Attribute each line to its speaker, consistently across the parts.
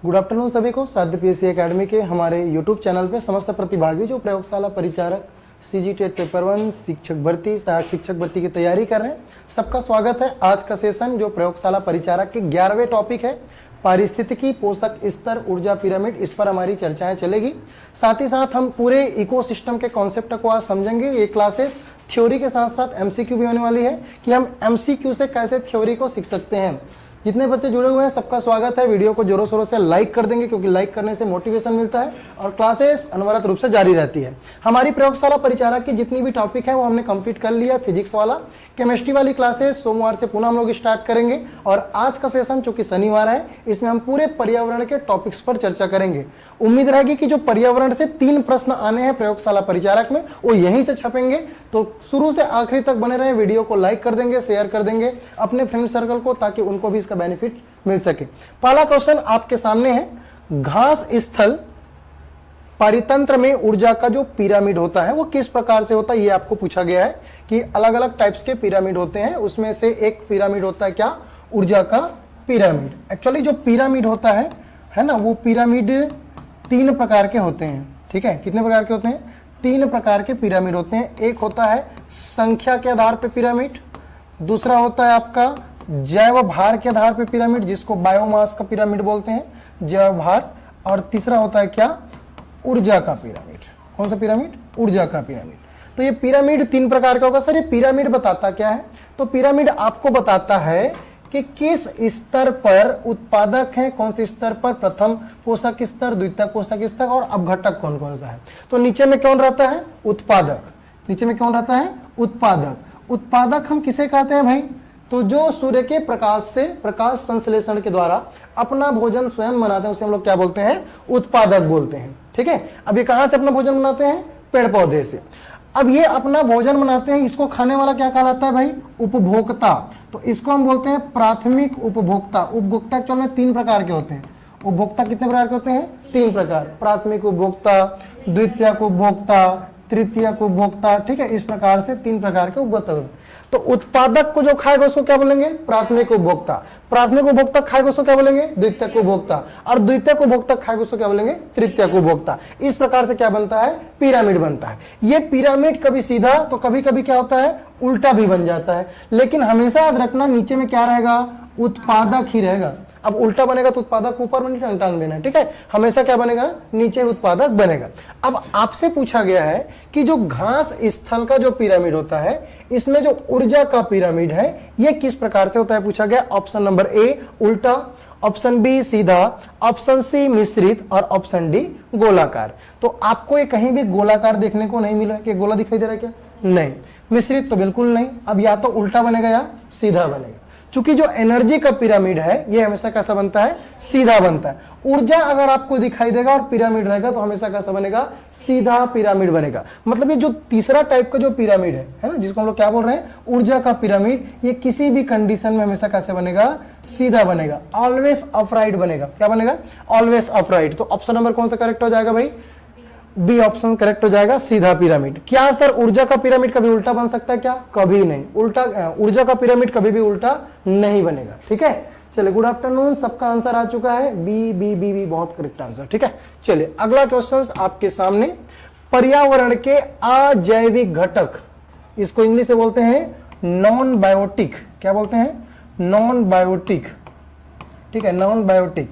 Speaker 1: Good afternoon सभी को। साध्य पीएससी एकेडमी के हमारे यूट्यूब चैनल पे समस्त प्रतिभागी जो प्रयोगशाला परिचारक सीजी टेट पेपर 1 शिक्षक भर्ती सहायक शिक्षक भर्ती की तैयारी कर रहे हैं, सबका स्वागत है। आज का सेशन जो प्रयोगशाला परिचारक के 11वें टॉपिक है पारिस्थितिकी पोषक स्तर ऊर्जा पिरामिड, इस पर हमारी चर्चाएं चलेगी। साथ ही साथ हम पूरे इकोसिस्टम के कॉन्सेप्ट को आज समझेंगे। ये क्लासेस थ्योरी के साथ साथ एमसीक्यू भी होने वाली है कि हम एमसीक्यू से कैसे थ्योरी को सीख सकते हैं। जितने बच्चे जुड़े हुए हैं सबका स्वागत है। वीडियो को जोरों शोरों से लाइक कर देंगे क्योंकि लाइक करने से मोटिवेशन मिलता है और क्लासेस अनवरत रूप से जारी रहती है। हमारी प्रयोगशाला परिचारक की जितनी भी टॉपिक है वो हमने कंप्लीट कर लिया। फिजिक्स वाला, केमिस्ट्री वाली क्लासेस सोमवार से पुनः हम लोग स्टार्ट करेंगे और आज का सेशन चूंकि शनिवार है इसमें हम पूरे पर्यावरण के टॉपिक्स पर चर्चा करेंगे। उम्मीद रहेगी कि जो पर्यावरण से 3 प्रश्न आने हैं प्रयोगशाला परिचारक में वो यहीं से छपेंगे, तो शुरू से आखिरी तक बने रहे। वीडियो को लाइक कर देंगे, शेयर कर देंगे अपने फ्रेंड सर्कल को ताकि उनको भी इसका बेनिफिट मिल सके। पहला क्वेश्चन आपके सामने है, घास स्थल पारितंत्र में ऊर्जा का जो पिरामिड होता है वो किस प्रकार से होता है, ये आपको पूछा गया है कि अलग अलग टाइप्स के पिरामिड होते हैं, उसमें से एक पिरामिड होता है क्या, ऊर्जा का पिरामिड। एक्चुअली जो पिरामिड होता है ना, वो पिरामिड 3 प्रकार के होते हैं। ठीक है, कितने प्रकार के होते हैं? 3 प्रकार के पिरामिड होते हैं। एक होता है संख्या के आधार पे पिरामिड, दूसरा होता है आपका जैव भार के आधार पे पिरामिड जिसको बायोमास का पिरामिड बोलते हैं, जैव भार, और तीसरा होता है क्या, ऊर्जा का पिरामिड। कौन सा पिरामिड? ऊर्जा का पिरामिड। तो ये पिरामिड 3 प्रकार का होगा। सर ये पिरामिड बताता क्या है? तो पिरामिड आपको बताता है कि किस स्तर पर उत्पादक है, कौन से स्तर पर, प्रथम पोषक स्तर, द्वितीय पोषक स्तर और अपघटक कौन कौन सा है। तो नीचे में कौन रहता है? उत्पादक। नीचे में कौन रहता है? उत्पादक। उत्पादक हम किसे कहते हैं भाई? तो जो सूर्य के प्रकाश से प्रकाश संश्लेषण के द्वारा अपना भोजन स्वयं बनाते हैं उसे हम लोग क्या बोलते हैं? उत्पादक बोलते हैं। ठीक है, अब ये कहां से अपना भोजन बनाते हैं? पेड़ पौधे से। अब ये अपना भोजन बनाते हैं, इसको खाने वाला क्या कहलाता है भाई? उपभोक्ता। तो इसको हम बोलते हैं प्राथमिक उपभोक्ता। उपभोक्ता एक्चुअल में 3 प्रकार के होते हैं। उपभोक्ता कितने प्रकार के होते हैं? 3 प्रकार। प्राथमिक उपभोक्ता, द्वितीयक उपभोक्ता, तृतीयक उपभोक्ता। ठीक है, इस प्रकार से 3 प्रकार के उपभोक्ता होते हैं। तो उत्पादक को जो खाएगा उसको क्या बोलेंगे? प्राथमिक उपभोक्ता। प्राथमिक उपभोक्ता खाएगा उसको क्या बोलेंगे? द्वितीयक उपभोक्ता। और द्वितीयक उपभोक्ता खाएगा उसको क्या बोलेंगे? तृतीयक उपभोक्ता। इस प्रकार से क्या बनता है? पिरामिड बनता है। ये पिरामिड कभी सीधा तो कभी कभी क्या होता है? उल्टा भी बन जाता है। लेकिन हमेशा याद रखना नीचे में क्या रहेगा? उत्पादक ही रहेगा। अब उल्टा बनेगा तो उत्पादक ऊपर में टांग देना है। ठीक है, हमेशा क्या बनेगा? नीचे उत्पादक बनेगा। अब आपसे पूछा गया है कि जो घास स्थल का जो पिरामिड होता है इसमें जो ऊर्जा का पिरामिड है ये किस प्रकार से होता है पूछा गया। ऑप्शन नंबर ए उल्टा, ऑप्शन बी सीधा, ऑप्शन सी मिश्रित और ऑप्शन डी गोलाकार। तो आपको ये कहीं भी गोलाकार देखने को नहीं मिला कि गोला दिखाई दे रहा है क्या? नहीं। मिश्रित तो बिल्कुल नहीं। अब या तो उल्टा बनेगा या सीधा बनेगा। चूंकि जो एनर्जी का पिरामिड है ये हमेशा कैसा बनता है? सीधा बनता है। ऊर्जा अगर आपको दिखाई देगा और पिरामिड रहेगा तो हमेशा कैसा बनेगा? सीधा पिरामिड बनेगा। मतलब ये जो तीसरा टाइप का जो पिरामिड है ना, जिसको हम लोग क्या बोल रहे हैं? ऊर्जा का पिरामिड, ये किसी भी कंडीशन में हमेशा कैसे बनेगा? सीधा बनेगा। ऑलवेज अपराइट बनेगा। क्या बनेगा? Always upright. तो ऑप्शन नंबर कौन सा करेक्ट हो जाएगा भाई? बी ऑप्शन करेक्ट हो जाएगा, सीधा पिरामिड। क्या सर ऊर्जा का पिरामिड कभी उल्टा बन सकता है क्या? कभी नहीं। उल्टा ऊर्जा का पिरामिड कभी भी उल्टा नहीं बनेगा। ठीक है, चलिए गुड आफ्टरनून। सबका आंसर आ चुका है बी बी बी बी, बहुत करेक्ट आंसर। ठीक है, चलिए अगला क्वेश्चन आपके सामने, पर्यावरण के अजैविक घटक, इसको इंग्लिश से बोलते हैं नॉन बायोटिक। क्या बोलते हैं? Non biotic. ठीक है, नॉन बायोटिक।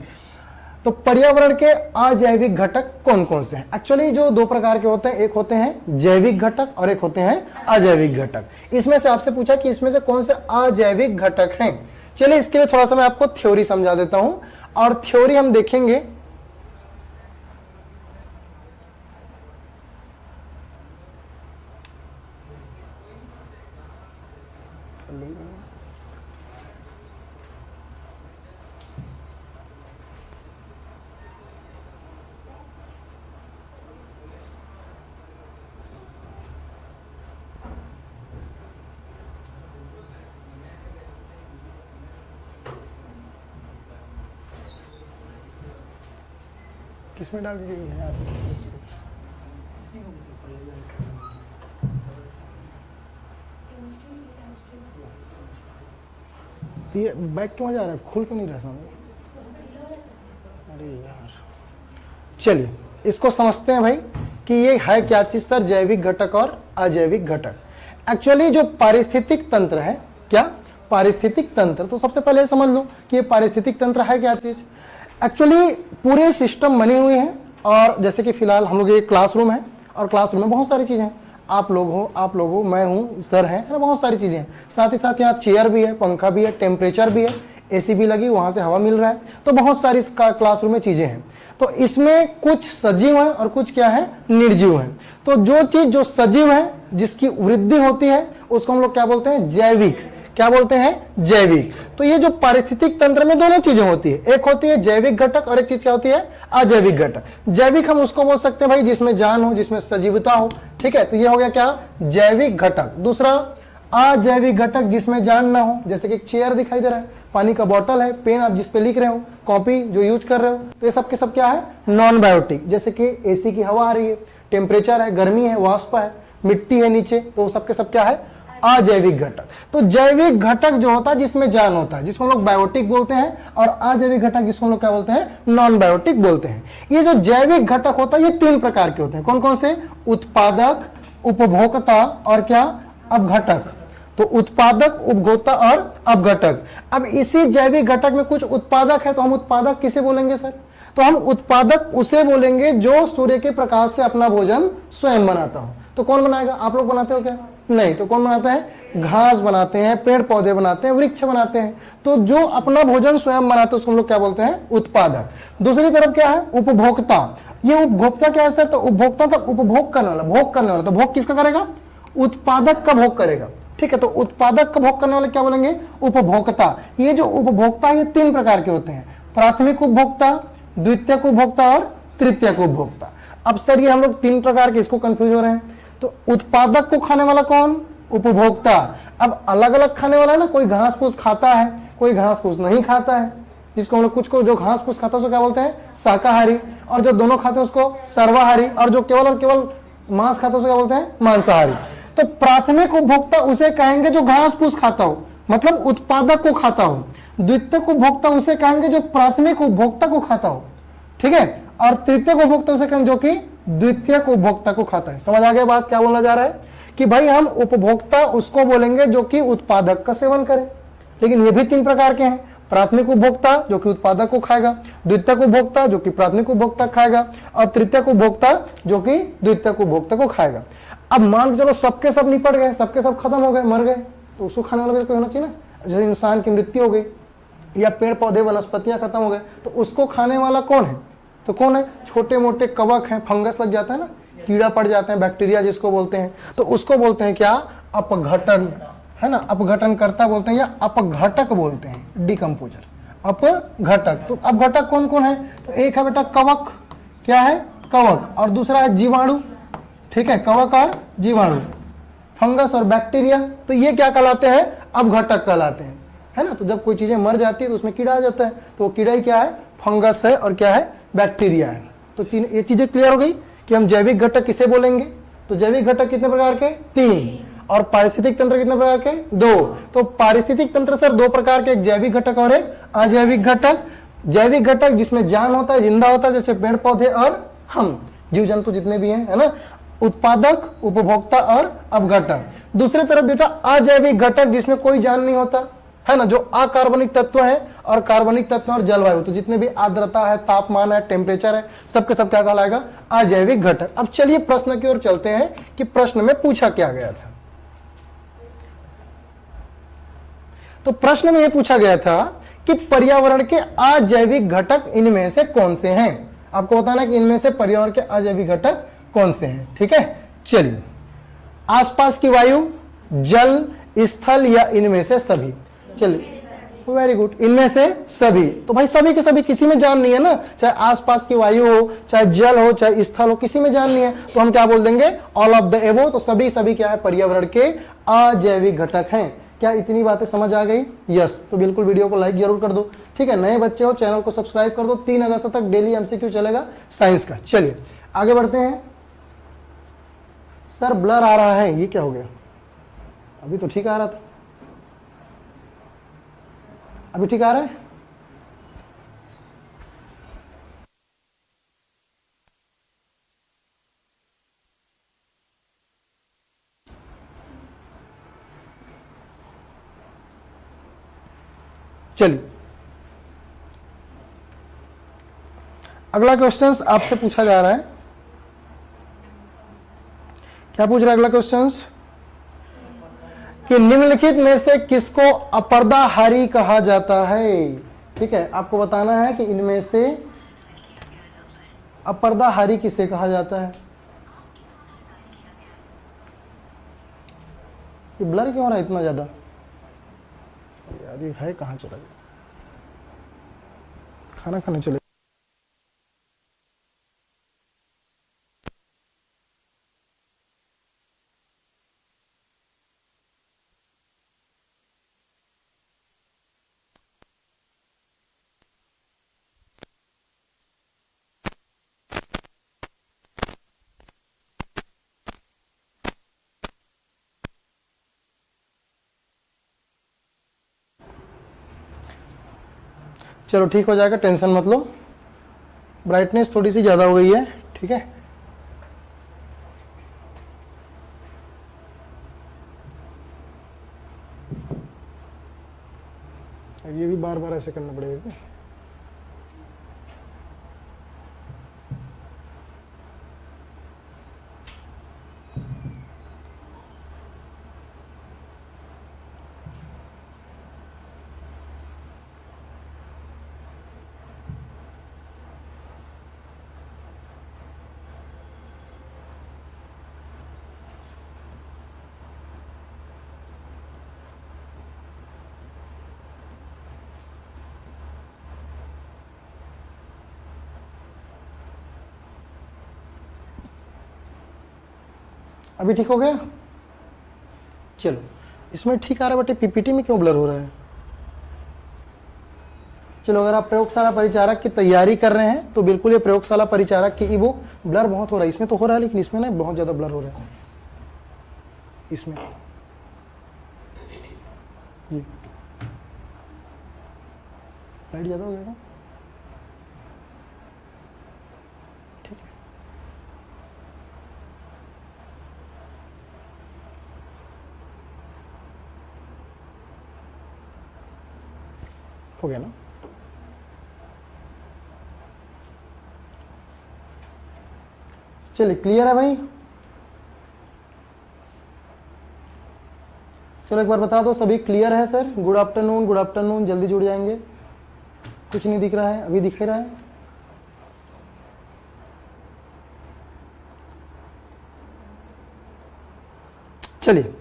Speaker 1: तो पर्यावरण के अजैविक घटक कौन कौन से हैं? एक्चुअली जो 2 प्रकार के होते हैं, एक होते हैं जैविक घटक और एक होते हैं अजैविक घटक। इसमें से आपसे पूछा कि इसमें से कौन से अजैविक घटक हैं। चलिए इसके लिए थोड़ा सा मैं आपको थ्योरी समझा देता हूं और थ्योरी हम देखेंगे। किसमें डाल दी है आप? तो ये बैग क्यों जा रहा है? खुल क्यों नहीं रहा सामने? अरे यार चलिए इसको समझते हैं भाई कि ये है क्या चीज सर, जैविक घटक और अजैविक घटक। एक्चुअली जो पारिस्थितिक तंत्र है, क्या पारिस्थितिक तंत्र, तो सबसे पहले समझ लो कि ये पारिस्थितिक तंत्र है क्या चीज। एक्चुअली पूरे सिस्टम बने हुए हैं, और जैसे कि फिलहाल हम लोग ये क्लासरूम है, और क्लासरूम में बहुत सारी चीजें हैं, आप लोग हो, मैं हूँ, सर है ना, बहुत सारी चीजें हैं। साथ ही साथ यहाँ चेयर भी है, पंखा भी है, टेम्परेचर भी है, एसी भी लगी, वहां से हवा मिल रहा है, तो बहुत सारी क्लासरूम में चीजें हैं। तो इसमें कुछ सजीव है और कुछ क्या है, निर्जीव है। तो जो चीज जो सजीव है, जिसकी वृद्धि होती है, उसको हम लोग क्या बोलते हैं, जैविक। क्या बोलते हैं, जैविक। तो ये जो पारिस्थितिक तंत्र में दोनों चीजें होती है, एक होती है जैविक घटक और एक चीज क्या होती है, अजैविक घटक। जैविक हम उसको बोल सकते हैं भाई जिसमें जान हो, जिसमें सजीवता हो, ठीक है, तो ये हो गया क्या, जैविक घटक। दूसरा अजैविक घटक जिसमें जान ना हो, जैसे कि चेयर दिखाई दे रहा है, पानी का बोतल है, पेन आप जिस पे लिख रहे हो, कॉपी जो यूज कर रहे हो, तो ये सब के सब क्या है, नॉन बायोटिक। जैसे कि एसी की हवा आ रही है, टेम्परेचर है, गर्मी है, वाष्प है, मिट्टी है नीचे, तो सब के सब क्या है, अजैविक घटक। तो जैविक घटक जो होता है जिसमें जान होता है, जिसको हम लोग बायोटिक बोलते हैं, और अजैविक घटक जिसको हम लोग क्या बोलते हैं, नॉन बायोटिक बोलते हैं। ये जो जैविक घटक होता है ये 3 प्रकार के होते हैं। कौन कौन से, उत्पादक, उपभोक्ता और क्या, अपघटक। तो उत्पादक, उपभोक्ता और अपघटक। अब इसी जैविक घटक में कुछ उत्पादक है, तो हम उत्पादक किसे बोलेंगे सर, तो हम उत्पादक उसे बोलेंगे जो सूर्य के प्रकाश से अपना भोजन स्वयं बनाता हो। तो कौन बनाएगा, आप लोग बनाते हो क्या, नहीं, तो कौन बनाता है, घास बनाते हैं, पेड़ पौधे बनाते हैं, वृक्ष बनाते हैं। तो जो अपना भोजन स्वयं बनाते हैं उसको हम लोग क्या बोलते हैं, उत्पादक। दूसरी तरफ क्या है, उपभोक्ता। ये उपभोक्ता क्या है सर, तो उपभोक्ता तो उपभोग करने वाला, भोग करने वाला। तो भोग किसका करेगा, उत्पादक का भोग करेगा, ठीक है। तो उत्पादक का भोग करने वाले क्या बोलेंगे, उपभोक्ता। ये जो उपभोक्ता ये 3 प्रकार के होते हैं, प्राथमिक उपभोक्ता, द्वितीयक उपभोक्ता और तृतीयक उपभोक्ता। अब सर ये हम लोग 3 प्रकार के, इसको कंफ्यूज हो रहे हैं। तो उत्पादक को खाने वाला कौन, उपभोक्ता। अब अलग अलग खाने वाला है ना, कोई घास फूस खाता है, कोई घास फूस नहीं खाता है, जिसको हम लोग, कुछ को जो घास फूस खाता है उसको क्या बोलते हैं, शाकाहारी, और जो दोनों खाते हैं उसको सर्वाहारी, और जो केवल और केवल मांस खाता है उसको क्या बोलते हैं, मांसाहारी। तो प्राथमिक उपभोक्ता उसे कहेंगे जो घास फूस खाता हो, मतलब उत्पादक को खाता हो। द्वितीयक उपभोक्ता उसे कहेंगे जो प्राथमिक उपभोक्ता को खाता हो, ठीक है। और तृतीयक उपभोक्ता उसे कहेंगे जो कि द्वितीयक उपभोक्ता को खाता है। समझ आ गया बात, क्या बोला जा रहा है कि भाई हम उपभोक्ता उसको बोलेंगे जो कि उत्पादक का सेवन करे। लेकिन ये भी 3 प्रकार के हैं, प्राथमिक उपभोक्ता जो कि उत्पादक को खाएगा, द्वितीयक उपभोक्ता जो कि प्राथमिक उपभोक्ता खाएगा, और तृतीयक उपभोक्ता जो कि द्वितीयक उपभोक्ता को खाएगा। अब मान के चलो सबके सब निपट गए, सबके सब खत्म हो गए, मर गए, तो उसको खाने वाला भी कोई होना चाहिए ना। जैसे इंसान की मृत्यु हो गई, या पेड़ पौधे वनस्पतियां खत्म हो गए, तो उसको खाने वाला कौन है, तो कौन है, छोटे मोटे कवक हैं, फंगस लग जाता है ना, कीड़ा पड़ जाते हैं, बैक्टीरिया जिसको बोलते हैं, तो उसको बोलते हैं क्या, अपघटन, है ना, अपघटन करता बोलते हैं या अपघटक बोलते हैं, डिकम्पोजर, अपघटक। तो अपघटक कौन कौन है, तो एक है बेटा कवक, क्या है, कवक, और दूसरा है जीवाणु, ठीक है, कवक और जीवाणु, फंगस और बैक्टीरिया। तो ये क्या कहलाते हैं, अपघटक कहलाते हैं, है ना। तो जब कोई चीजें मर जाती है तो उसमें कीड़ा आ जाता है, तो वो कीड़ा ही क्या है, फंगस है, और क्या है, बैक्टीरिया है। तो ये चीजें क्लियर हो गई कि हम जैविक घटक किसे बोलेंगे। तो जैविक घटक कितने प्रकार के, 3, और पारिस्थितिक तंत्र कितने प्रकार के, 2। तो पारिस्थितिक तंत्र सर 2 प्रकार के, एक जैविक घटक और एक अजैविक घटक। जैविक घटक जिसमें जान होता है, जिंदा होता है, जैसे पेड़ पौधे और हम जीव जंतु जितने भी हैं, है ना, उत्पादक, उपभोक्ता और अपघटक। दूसरी तरफ बेटा अजैविक घटक जिसमें कोई जान नहीं होता, है ना, जो अकार्बनिक तत्व है, और कार्बनिक तत्व और जलवायु, तो जितने भी आर्द्रता है, तापमान है, टेम्परेचर है, सबके सब क्या कहलाएगा, अजैविक घटक। अब चलिए प्रश्न की ओर चलते हैं कि प्रश्न में पूछा क्या गया था। तो प्रश्न में यह पूछा गया था कि पर्यावरण के अजैविक घटक इनमें से कौन से हैं। आपको बताना कि इनमें से पर्यावरण के अजैविक घटक कौन से हैं, ठीक है। चलिए, आसपास की वायु, जल, स्थल, या इनमें से सभी। चलिए, वेरी गुड, इनमें से सभी। तो भाई सभी के सभी, किसी में जान नहीं है ना, चाहे आसपास की वायु हो, चाहे जल हो, चाहे स्थल हो, किसी में जान नहीं है, तो हम क्या बोल देंगे, ऑल ऑफ द एबो। तो सभी सभी क्या है, पर्यावरण के अजैविक घटक हैं। क्या इतनी बातें समझ आ गई, यस। तो बिल्कुल वीडियो को लाइक जरूर कर दो, ठीक है। नए बच्चे हो चैनल को सब्सक्राइब कर दो, 3 अगस्त तक डेली एमसीक्यू चलेगा साइंस का। चलिए आगे बढ़ते हैं। सर ब्लर आ रहा है, ये क्या हो गया, अभी तो ठीक आ रहा था, अभी ठीक आ रहा है। चलिए अगला क्वेश्चन आपसे पूछा जा रहा है, क्या पूछ रहा है अगला क्वेश्चन कि निम्नलिखित में से किसको अपर्दाहारी कहा जाता है। ठीक है, आपको बताना है कि इनमें से अपर्दाहारी किसे कहा जाता है। ये ब्लर क्यों हो रहा है इतना ज्यादा यार, ये है कहां चला गया, खाना खाने चले। चलो ठीक हो जाएगा, टेंशन मत लो। ब्राइटनेस थोड़ी सी ज़्यादा हो गई है, ठीक है। ये भी बार बार ऐसे करना पड़ेगा क्या? अभी ठीक हो गया? चलो इसमें ठीक आ रहा है, बट पीपीटी में क्यों ब्लर हो रहा है? चलो अगर आप प्रयोगशाला परिचारक की तैयारी कर रहे हैं तो बिल्कुल ये प्रयोगशाला परिचारक की वो ब्लर बहुत हो रहा है। इसमें तो हो रहा है लेकिन इसमें ना बहुत ज्यादा ब्लर हो रहा है। इसमें ये लाइट ज्यादा हो गया ना? ठीक है, हो गया ना? चलिए क्लियर है भाई? चलो एक बार बता दो सभी क्लियर है sir? Good afternoon, good afternoon, जल्दी जुड़ जाएंगे। कुछ नहीं दिख रहा है, अभी दिख रहा है। चलिए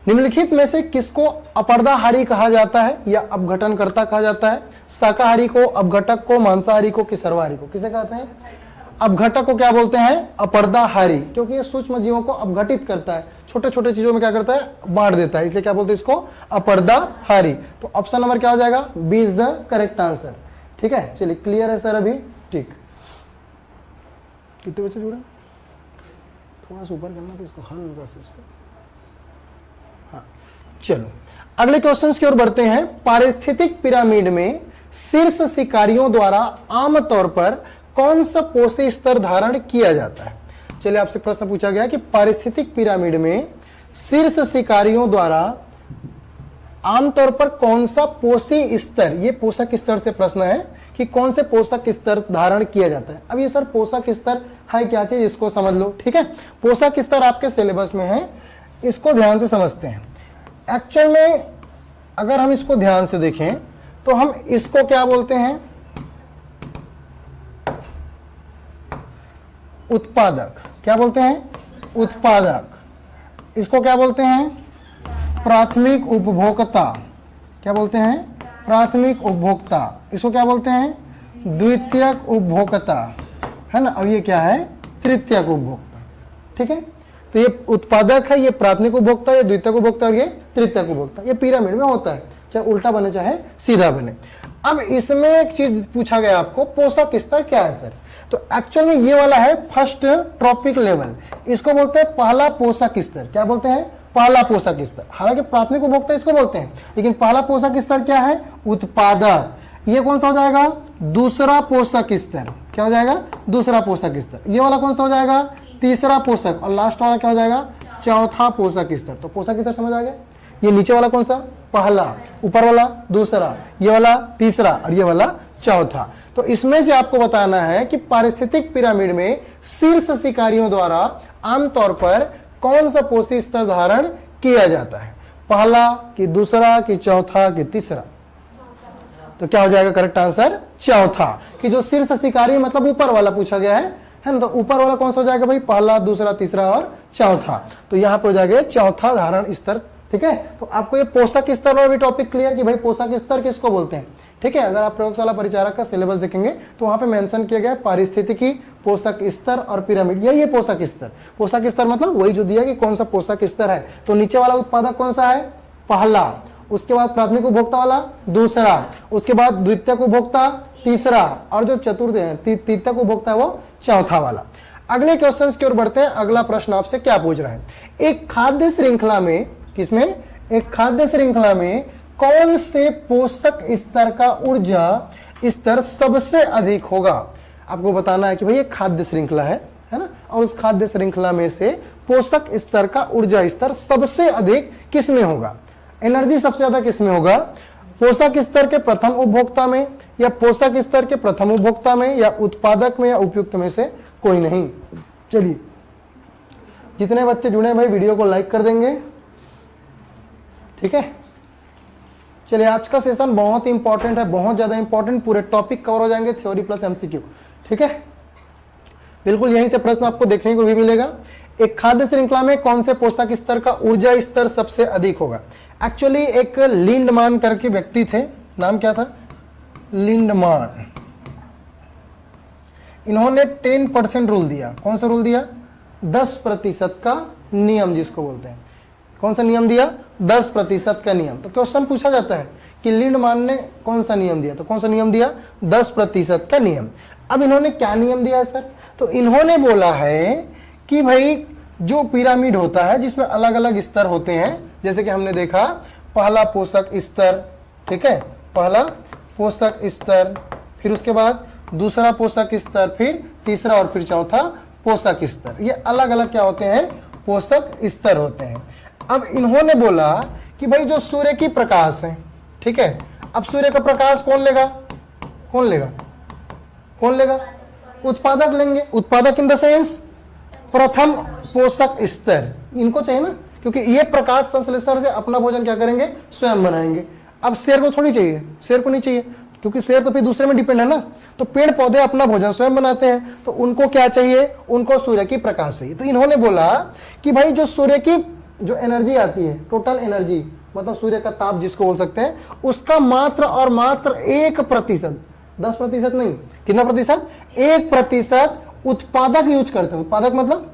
Speaker 1: निम्नलिखित में से किसको अपर्दाहारी कहा जाता है या अपघटनकर्ता कहा जाता है? शाकाहारी को, अपघटक को, मांसाहारी को कि सर्वाहारी को? किसे कहते हैं? अपघटक को क्या बोलते हैं? अपर्दाहारी, क्योंकि ये सूक्ष्म जीवों को अपघटित करता है, छोटे छोटे चीजों में क्या करता है? बांट देता है, इसलिए क्या बोलते हैं इसको? अपर्दाहारी। तो ऑप्शन नंबर क्या हो जाएगा? B is the correct answer. ठीक है, चलिए क्लियर है सर अभी? ठीक, कितने बच्चे जुड़े? थोड़ा सा ऊपर करना इसको, हल्का से इसको। हाँ चलो अगले क्वेश्चन की ओर बढ़ते हैं। पारिस्थितिक पिरामिड में शीर्ष शिकारियों द्वारा आमतौर पर कौन सा पोषी स्तर धारण किया जाता है? चलिए आपसे प्रश्न पूछा गया कि पारिस्थितिक पिरामिड में शीर्ष शिकारियों द्वारा आमतौर पर कौन सा पोषी स्तर, ये पोषक स्तर से प्रश्न है कि कौन से पोषक स्तर धारण किया जाता है। अब ये सर पोषक स्तर है क्या चीज, इसको समझ लो। ठीक है, पोषक स्तर आपके सिलेबस में है, इसको ध्यान से समझते हैं। एक्चुअल में अगर हम इसको ध्यान से देखें तो हम इसको क्या बोलते हैं? उत्पादक। क्या बोलते हैं? उत्पादक। इसको क्या बोलते हैं? प्राथमिक उपभोक्ता। क्या बोलते हैं? प्राथमिक उपभोक्ता। इसको क्या बोलते हैं? द्वितीयक उपभोक्ता, है ना। और ये क्या है? तृतीयक उपभोक्ता। ठीक है, तो ये उत्पादक है, ये प्राथमिक उपभोक्ता, ये द्वितीयक उपभोक्ता और ये तृतीयक उपभोक्ता। ये पिरामिड में होता है, चाहे उल्टा बने चाहे सीधा बने। अब इसमें एक चीज पूछा गया आपको, पोषक स्तर क्या है सर? तो एक्चुअल में ये वाला है फर्स्ट ट्रॉपिक लेवल, इसको बोलते हैं पहला पोषक स्तर। क्या बोलते हैं? पहला पोषक स्तर। हालांकि प्राथमिक उपभोक्ता इसको बोलते हैं, लेकिन पहला पोषक स्तर क्या है? उत्पादक। ये कौन सा हो जाएगा? दूसरा पोषक स्तर। क्या हो जाएगा? दूसरा पोषक स्तर। ये वाला कौन सा हो जाएगा? तीसरा पोषक। और लास्ट वाला क्या हो जाएगा? चौथा पोषक स्तर। तो पोषक स्तर समझ आ गया? ये नीचे वाला कौन सा? पहला, ऊपर वाला दूसरा, ये वाला तीसरा और ये वाला चौथा। तो इसमें से आपको बताना है कि पारिस्थितिक पिरामिड में शीर्ष शिकारियों द्वारा आमतौर पर कौन सा पोषी स्तर धारण किया जाता है, पहला कि दूसरा कि चौथा कि तीसरा? तो क्या हो जाएगा करेक्ट आंसर? चौथा, कि जो शीर्ष शिकारी मतलब ऊपर वाला पूछा गया है ना, तो ऊपर वाला कौन सा हो जाएगा भाई? पहला, दूसरा, तीसरा और चौथा। तो यहां पे हो जाएगा चौथा धारण स्तर। ठीक है, तो आपको ये पोषक स्तर वाला भी टॉपिक क्लियर कि भाई पोषक स्तर किसको बोलते हैं। ठीक है, अगर आप प्रयोगशाला परिचारक का सिलेबस देखेंगे तो वहां पे मेंशन किया गया है पारिस्थितिकी, पोषक स्तर और पिरामिड। यही है पोषक स्तर। पोषक स्तर मतलब वही जो दिया कि कौन सा पोषक स्तर है। तो नीचे वाला उत्पादक कौन सा है? पहला, उसके बाद प्राथमिक उपभोक्ता वाला दूसरा, उसके बाद द्वितीयक उपभोक्ता तीसरा, और जो चतुर्थ तृतीयक उपभोक्ता है वो चौथा वाला। अगले क्वेश्चंस की ओर बढ़ते हैं। अगला प्रश्न आपसे क्या पूछ रहा है? एक खाद्य श्रृंखला में, किसमें? एक खाद्य श्रृंखला में कौन से पोषक स्तर का ऊर्जा स्तर सबसे अधिक होगा? आपको बताना है कि भाई ये खाद्य श्रृंखला है ना, और उस खाद्य श्रृंखला में से पोषक स्तर का ऊर्जा स्तर सबसे अधिक किसमें होगा? एनर्जी सबसे ज्यादा किसमें होगा? पोषक स्तर के प्रथम उपभोक्ता में, या पोषक स्तर के प्रथम उपभोक्ता में, या उत्पादक में, या उपयुक्त में से कोई नहीं। चलिए, जितने बच्चे जुड़े भाई वीडियो को लाइक कर देंगे। ठीक है, चलिए आज का सेशन बहुत ही इंपॉर्टेंट है, बहुत ज्यादा इंपॉर्टेंट। पूरे टॉपिक कवर हो जाएंगे, थ्योरी प्लस एमसीक्यू। ठीक है, बिल्कुल यहीं से प्रश्न आपको देखने को भी मिलेगा। एक खाद्य श्रृंखला में कौन से पोषक स्तर का ऊर्जा स्तर सबसे अधिक होगा? एक्चुअली एक लिंडमान करके व्यक्ति थे, नाम क्या था? लिंडमान। इन्होंने 10% रूल दिया। कौन सा रूल दिया? 10% का नियम जिसको बोलते हैं। कौन सा नियम दिया? 10% का नियम। तो क्वेश्चन पूछा जाता है कि लिंडमान ने कौन सा नियम दिया? तो कौन सा नियम दिया? 10% का नियम। अब इन्होंने क्या नियम दिया है सर? तो इन्होंने बोला है कि भाई जो पिरामिड होता है जिसमें अलग अलग स्तर होते हैं, जैसे कि हमने देखा पहला पोषक स्तर, ठीक है, पहला पोषक स्तर, फिर उसके बाद दूसरा पोषक स्तर, फिर तीसरा और फिर चौथा पोषक स्तर। ये अलग अलग क्या होते हैं? पोषक स्तर होते हैं। अब इन्होंने बोला कि भाई जो सूर्य की प्रकाश है, ठीक है, अब सूर्य का प्रकाश कौन लेगा? कौन लेगा? कौन लेगा? उत्पादक लेंगे। उत्पादक इन द सेंस प्रथम पोषक स्तर, इनको चाहिए ना, क्योंकि ये प्रकाश संश्लेषण से अपना भोजन क्या करेंगे? स्वयं बनाएंगे। अब शेर को थोड़ी चाहिए, शेर को नहीं चाहिए, क्योंकि शेर तो फिर दूसरे में डिपेंड है ना। तो पेड़ पौधे अपना भोजन स्वयं बनाते हैं, तो उनको क्या चाहिए? उनको सूर्य की प्रकाश चाहिए। तो इन्होंने बोला कि भाई जो सूर्य की जो एनर्जी आती है, टोटल एनर्जी मतलब सूर्य का ताप जिसको बोल सकते हैं, उसका मात्र और मात्र 1%, 10% नहीं, कितना प्रतिशत? 1% उत्पादक यूज करते हैं। उत्पादक मतलब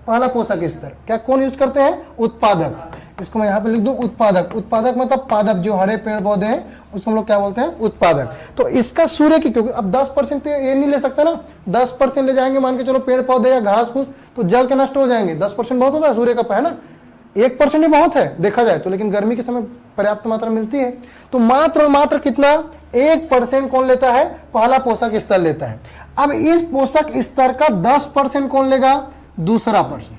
Speaker 1: पहला पोषक स्तर, क्या कौन यूज करते हैं? उत्पादक। इसको मैं यहां पे लिख दूं उत्पादक। उत्पादक मतलब पादप, जो हरे पेड़ पौधे हैं उसको हम लोग क्या बोलते हैं? उत्पादक। तो इसका सूर्य की, क्योंकि अब 10% ये नहीं ले सकता ना, 10% ले जाएंगे मान के चलो पेड़ पौधे या घास फूस, तो जल के नष्ट हो जाएंगे। 10% बहुत होता है सूर्य का, है ना, 1% ही बहुत है देखा जाए तो, लेकिन गर्मी के समय पर्याप्त मात्रा मिलती है। तो मात्र और मात्र कितना? 1% कौन लेता है? पहला पोषक स्तर लेता है। अब इस पोषक स्तर का 10% कौन लेगा? दूसरा पर्सन।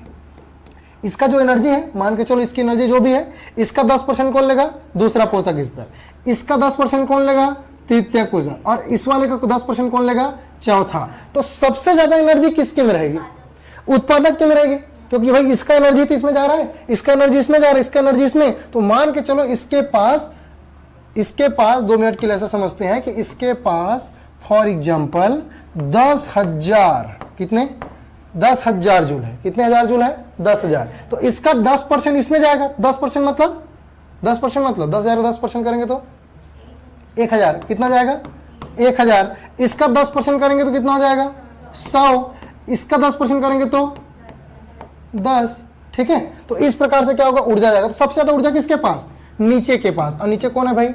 Speaker 1: इसका जो एनर्जी है, मान के चलो इसकी एनर्जी जो भी है, इसका 10% कौन लेगा? दूसरा पोषक स्तर। इसका 10% कौन लेगा? तृतीय पोषक। और इस वाले का 10% कौन लेगा? चौथा। तो सबसे ज्यादा एनर्जी किसके में रहेगी? उत्पादक के में रहेगी, क्योंकि भाई इसका एनर्जी तो इसमें जा रहा है, इसका एनर्जी इसमें जा रहा है, इसका एनर्जी इसमें। तो मान के चलो इसके पास 2 मिनट के लिए ऐसा समझते हैं कि इसके पास फॉर एग्जाम्पल 10,000, कितने? 10,000 जूल है। कितने हजार जूल है? 10,000। तो इसका 10% इसमें जाएगा। 10% मतलब 10,000 10% करेंगे तो 1,000। कितना जाएगा? 1,000। इसका 10% करेंगे तो कितना हो जाएगा? 100। इसका 10% करेंगे तो 10। ठीक है, तो इस प्रकार से क्या होगा? ऊर्जा जाएगा। तो सबसे ज्यादा ऊर्जा किसके पास? नीचे के पास। और नीचे कौन है भाई?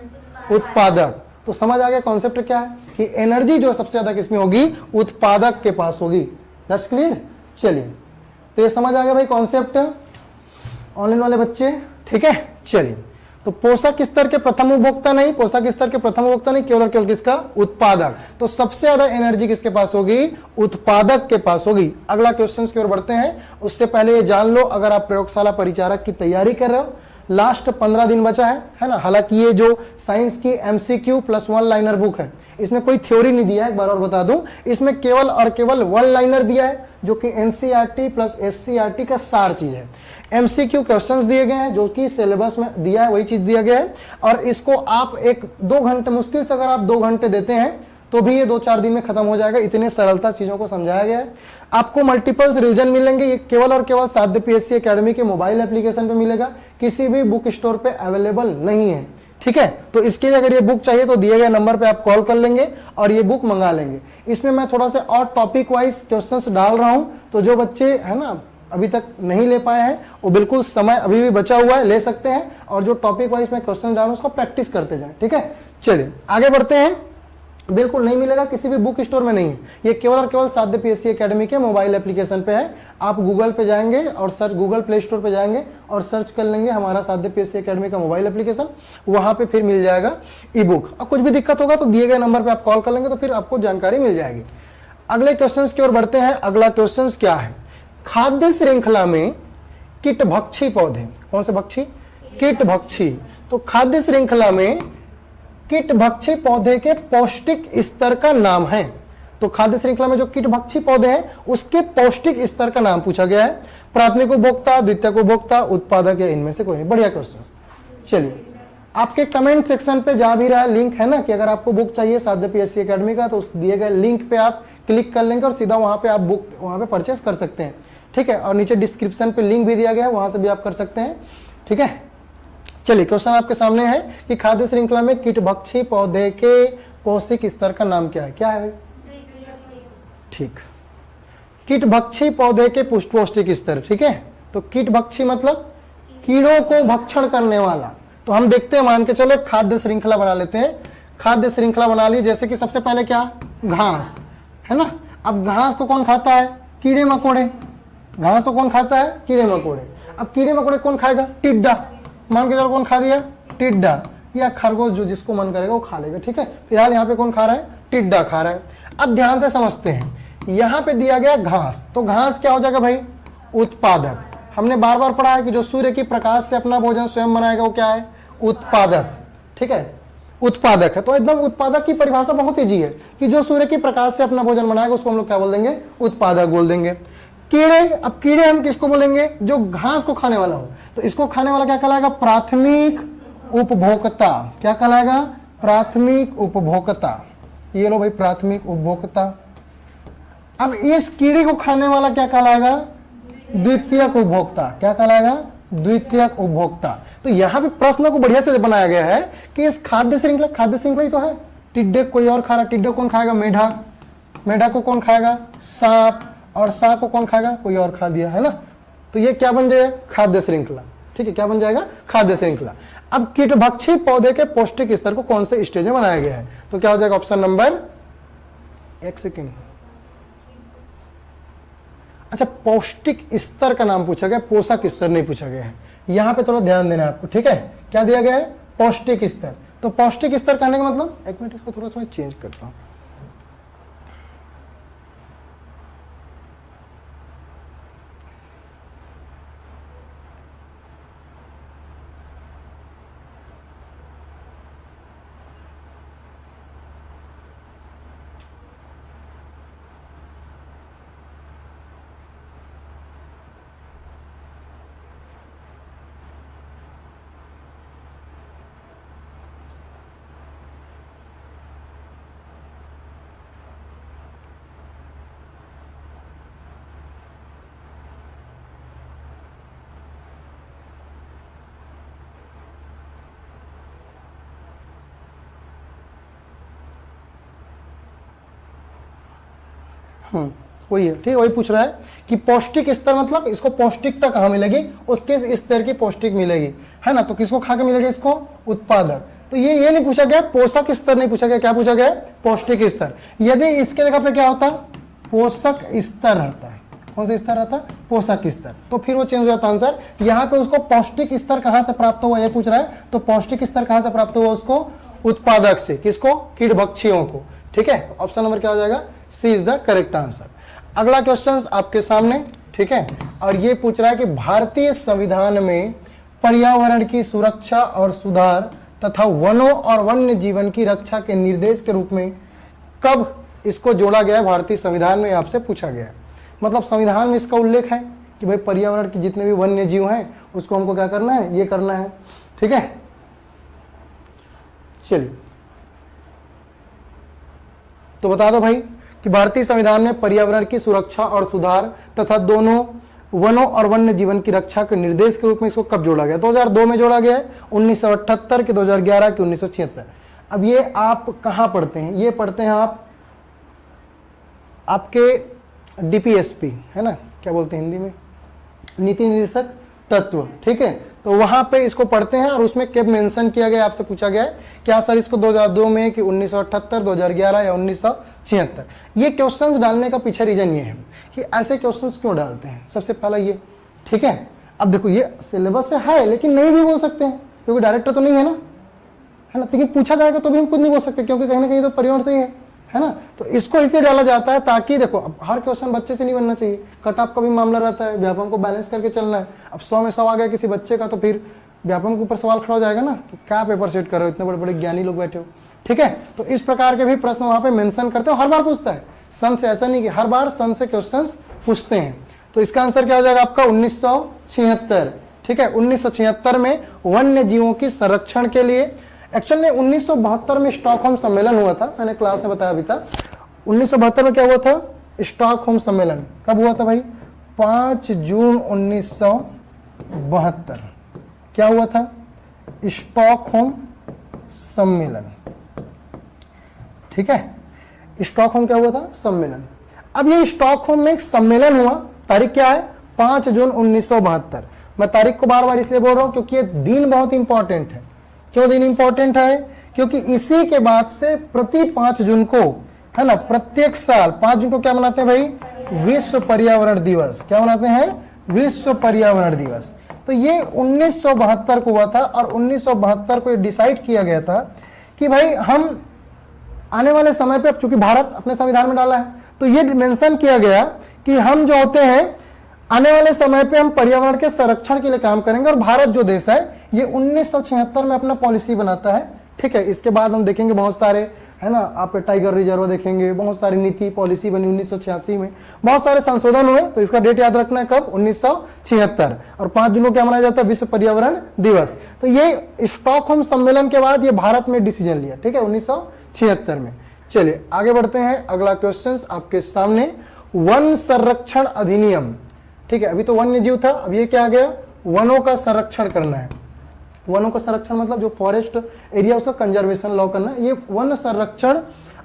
Speaker 1: उत्पादक। तो समझ आ गया कॉन्सेप्ट क्या है कि एनर्जी जो सबसे ज्यादा किसमें होगी? उत्पादक के पास होगी। That's clear. चलिए, तो ये समझ आ गया भाई कॉन्सेप्ट ऑनलाइन वाले बच्चे। ठीक है, चलिए, तो पोषक स्तर के प्रथम उपभोक्ता नहीं, पोषक स्तर के प्रथम उपभोक्ता नहीं, केवल और केवल किसका? उत्पादक। तो सबसे ज्यादा एनर्जी किसके पास होगी? उत्पादक के पास होगी। अगला क्वेश्चन की ओर बढ़ते हैं, उससे पहले ये जान लो, अगर आप प्रयोगशाला परिचारक की तैयारी कर रहे हो लास्ट 15 दिन बचा है ना। हालांकि ये जो साइंस की MCQ प्लस 1 लाइनर बुक है, इसमें कोई थ्योरी नहीं दिया है, एक बार और बता दूं, इसमें केवल और केवल 1 लाइनर दिया है जो कि NCERT प्लस SCERT का सार चीज है। MCQ क्वेश्चंस दिए गए हैं जो कि सिलेबस में दिया है, वही चीज दिया गया है, और इसको आप 1-2 घंटे, मुश्किल से अगर आप 2 घंटे देते हैं तो भी ये 2-4 दिन में खत्म हो जाएगा। इतने सरलता चीजों को समझाया गया है। आपको मल्टीपल रिवीजन मिलेंगे, ये केवल और केवल साध्य PSC एकेडमी के मोबाइल एप्लीकेशन पे मिलेगा, किसी भी बुक स्टोर पे अवेलेबल नहीं है, ठीक है। तो इसके लिए अगर ये बुक चाहिए तो दिए गए नंबर पे आप कॉल कर लेंगे और ये बुक मंगा लेंगे। इसमें मैं थोड़ा सा और टॉपिक वाइज क्वेश्चंस डाल रहा हूं, तो जो बच्चे है ना अभी तक नहीं ले पाए हैं वो बिल्कुल समय अभी भी बचा हुआ है, ले सकते हैं, और जो टॉपिक वाइज मैं क्वेश्चन डालूं उसको प्रैक्टिस करते जाएं, ठीक है। चलिए आगे बढ़ते हैं। बिल्कुल नहीं मिलेगा, किसी भी बुक स्टोर में नहीं है, ये केवल और केवल साध्य PSC एकेडमी के मोबाइल एप्लीकेशन पे है। आप गूगल पे जाएंगे और गूगल प्ले स्टोर पे जाएंगे और सर्च कर लेंगे हमारा साध्य PSC एकेडमी का मोबाइल एप्लीकेशन, वहां पे फिर मिल जाएगा ई बुक। अब कुछ भी दिक्कत होगा तो दिए गए नंबर पे आप कॉल कर लेंगे तो फिर आपको जानकारी मिल जाएगी। अगले क्वेश्चन की ओर बढ़ते हैं। अगला क्वेश्चन क्या है, खाद्य श्रृंखला में कीटभक्षी पौधे, कौन से भक्षी, कीटभक्षी, तो खाद्य श्रृंखला में कीटभक्षी पौधे के पौष्टिक स्तर का नाम है। तो खाद्य श्रृंखला में जो कीटभक्षी पौधे हैं उसके पौष्टिक स्तर का नाम पूछा गया है। प्राथमिक उपभोक्ता, द्वितीयक उपभोक्ता, उत्पादक या इनमें से कोई नहीं। बढ़िया क्वेश्चन। चलिए आपके कमेंट सेक्शन पे जा भी रहा है लिंक, है ना, कि अगर आपको बुक चाहिए साध्य PSC एकेडमी का तो उस दिए गए लिंक पे आप क्लिक कर लेंगे और सीधा वहां पे आप बुक वहां पे परचेस कर सकते हैं, ठीक है। और नीचे डिस्क्रिप्शन पे लिंक भी दिया गया है, वहां से भी आप कर सकते हैं, ठीक है। चलिए क्वेश्चन आपके सामने है कि खाद्य श्रृंखला में कीटभक्षी पौधे के पौष्टिक स्तर का नाम क्या है, क्या है, ठीक, कीटभक्षी पौधे के पौष्टिक स्तर, ठीक है। तो कीटभक्षी मतलब कीड़ों को भक्षण करने वाला। तो हम देखते हैं, मान के चलो खाद्य श्रृंखला बना लेते हैं। खाद्य श्रृंखला बना ली, जैसे कि सबसे पहले क्या, घास, है ना। अब घास को कौन खाता है, कीड़े मकोड़े। घास को कौन खाता है, कीड़े मकोड़े। अब कीड़े मकोड़े कौन खाएगा, टिड्डा। मान के चलो कौन खा दिया, टिड्डा या खरगोश, जो जिसको मन करेगा वो खा लेगा, ठीक है। फिलहाल यहाँ पे कौन खा रहा है, टिड्डा खा रहा है। अब ध्यान से समझते हैं, यहाँ पे दिया गया घास, तो घास क्या हो जाएगा भाई, उत्पादक। हमने बार बार पढ़ा है कि जो सूर्य की प्रकाश से अपना भोजन स्वयं बनाएगा वो क्या है, उत्पादक, ठीक है, उत्पादक है। तो एकदम उत्पादक की परिभाषा बहुत ईजी है कि जो सूर्य की प्रकाश से अपना भोजन बनाएगा उसको हम लोग क्या बोल देंगे, उत्पादक बोल देंगे। कीड़े, अब कीड़े हम किसको बोलेंगे, जो घास को खाने वाला हो। तो इसको खाने वाला क्या कहलाएगा, प्राथमिक उपभोक्ता। क्या कहलाएगा, प्राथमिक उपभोक्ता। ये लो भाई, प्राथमिक उपभोक्ता। अब इस कीड़े को खाने वाला क्या कहलाएगा, द्वितीयक उपभोक्ता। क्या कहलाएगा, द्वितीयक उपभोक्ता। तो यहां पे प्रश्न को बढ़िया से बनाया गया है कि इस खाद्य श्रृंखला ही तो है, टिड्डे कोई और खा रहा, टिड्डे कौन खाएगा, मेढा। मेढा को कौन खाएगा, सांप। और सांप को कौन खाएगा, कोई और खा दिया, है ना। तो ये क्या बन जाएगा, खाद्य श्रृंखला, ठीक है। क्या बन जाएगा, खाद्य श्रृंखला। अब कीटभक्षी पौधे के पौष्टिक स्तर को कौन से स्टेज में बनाया गया है, तो क्या हो जाएगा, ऑप्शन नंबर, एक सेकेंड, अच्छा, पौष्टिक स्तर का नाम पूछा गया, पोषक स्तर नहीं पूछा गया है। यहां पे थोड़ा ध्यान देना है आपको, ठीक है। क्या दिया गया है, पौष्टिक स्तर। तो पौष्टिक स्तर कहने का मतलब, एक मिनट इसको थोड़ा सा मैं चेंज करता हूं। वही है, ठीक, वही पूछ रहा है कि पौष्टिक स्तर मतलब इसको पौष्टिकता कहाँ मिलेगी, उसके स्तर की पौष्टिक मिलेगी, है ना। तो किसको खा के मिलेगा, इसको उत्पादक। तो ये नहीं पूछा गया, पोषक स्तर नहीं पूछा गया, क्या पूछा गया, पौष्टिक स्तर। यदि इसके जगह पे क्या होता, पोषक स्तर रहता है, कौन सा स्तर रहता है, पोषक स्तर, तो फिर वो चेंज हो जाता आंसर। यहाँ पे उसको पौष्टिक स्तर कहाँ से प्राप्त हुआ ये पूछ रहा है, तो पौष्टिक स्तर कहाँ से प्राप्त हुआ उसको, उत्पादक से। किसको, कीटभक्षियों को, ठीक है। तो ऑप्शन नंबर क्या हो जाएगा, सी इज द करेक्ट आंसर। अगला क्वेश्चन आपके सामने, ठीक है, और ये पूछ रहा है कि भारतीय संविधान में पर्यावरण की सुरक्षा और सुधार तथा वनों और वन्य जीवन की रक्षा के निर्देश के रूप में कब इसको जोड़ा गया है भारतीय संविधान में, आपसे पूछा गया है। मतलब संविधान में इसका उल्लेख है कि भाई पर्यावरण के जितने भी वन्य जीव हैं उसको हमको क्या करना है, ये करना है। ठीक है, चलिए तो बता दो भाई कि भारतीय संविधान में पर्यावरण की सुरक्षा और सुधार तथा दोनों वनों और वन्य जीवन की रक्षा के निर्देश के रूप में इसको कब जोड़ा गया? 2002 में जोड़ा गया है, 1978 के, 2011 के, 1976। अब ये आप कहां पढ़ते हैं? ये पढ़ते हैं आप आपके डीपीएसपी है ना, क्या बोलते हैं हिंदी में, नीति निर्देशक तत्व। ठीक है, तो वहां पे इसको पढ़ते हैं और उसमें कब मेंशन किया गया, आपसे पूछा गया है क्या सर इसको 2002 में कि 1978, 2011 या 1976? ये क्वेश्चंस डालने का पीछे रीजन ये है कि ऐसे क्वेश्चंस क्यों डालते हैं, सबसे पहला ये। ठीक है, अब देखो ये सिलेबस से है लेकिन नहीं भी बोल सकते हैं क्योंकि डायरेक्टर तो नहीं है ना, है ना, लेकिन पूछा जाएगा तो भी हम खुद नहीं बोल सकते क्योंकि कहीं ना कहीं तो पर्यावरण से ही है ना। तो इसको इसलिए डाला जाता है ताकि देखो अब हर क्वेश्चन बच्चे से नहीं बनना चाहिए, कट ऑफ का भी मामला रहता है, व्यापम को बैलेंस करके चलना है। अब 100 में 100 आ गया किसी बच्चे का तो फिर व्यापम के ऊपर सवाल खड़ा हो जाएगा ना कि क्या पेपर सेट कर रहे हो, इतने बड़े बड़े ज्ञानी लोग बैठे हो। ठीक है, तो इस प्रकार के भी प्रश्न वहां पे मेंशन करते हो, हर बार पूछता है सन से, ऐसा नहीं कि हर बार सन से क्वेश्चंस पूछते हैं। तो इसका आंसर क्या हो जाएगा आपका 1976। ठीक है, 1976 में वन्य जीवों की संरक्षण के लिए, एक्चुअल में 1972 में स्टॉकहोम सम्मेलन हुआ था, मैंने क्लास में बताया भी था। 1972 में क्या हुआ था? स्टॉकहोम सम्मेलन कब हुआ था भाई? 5 जून 1972 क्या हुआ था? स्टॉकहोम सम्मेलन। ठीक है, स्टॉकहोम क्या हुआ था? सम्मेलन। अब ये स्टॉकहोम में एक सम्मेलन हुआ, तारीख क्या है? 5 जून 1972। मैं तारीख को बार बार इसलिए बोल रहा हूं क्योंकि ये दिन बहुत इंपॉर्टेंट है। क्यों दिन इंपॉर्टेंट है? क्योंकि इसी के बाद से प्रति 5 जून को, है ना, प्रत्येक साल 5 जून को क्या मनाते हैं भाई? विश्व पर्यावरण दिवस। क्या मनाते हैं? विश्व पर्यावरण दिवस। तो ये 1972 को हुआ था और 1972 को ये डिसाइड किया गया था कि भाई हम आने वाले समय पे, अब चूंकि भारत अपने संविधान में डाला है तो ये मेंशन किया गया कि हम जो होते हैं आने वाले समय पे हम पर्यावरण के संरक्षण के लिए काम करेंगे। और भारत जो देश है ये 1976 में अपना पॉलिसी बनाता है। ठीक है, इसके बाद हम देखेंगे बहुत सारे, है ना, आप टाइगर रिजर्व देखेंगे, बहुत सारी नीति पॉलिसी बनी 1986 में, बहुत सारे संशोधन हुए। तो इसका डेट याद रखना है कब? 1976। और 5 जून को क्या मनाया जाता है? विश्व पर्यावरण दिवस। तो ये स्टॉकहोम सम्मेलन के बाद ये भारत में डिसीजन लिया। ठीक है, 1976 में। चलिए आगे बढ़ते हैं, अगला क्वेश्चन आपके सामने, वन संरक्षण अधिनियम। ठीक है, अभी तो वन्य जीव था, अब ये क्या आ गया? वनों का संरक्षण करना है। वनों का संरक्षण मतलब जो फॉरेस्ट एरिया उसका कंजर्वेशन लॉ करना है। ये वन संरक्षण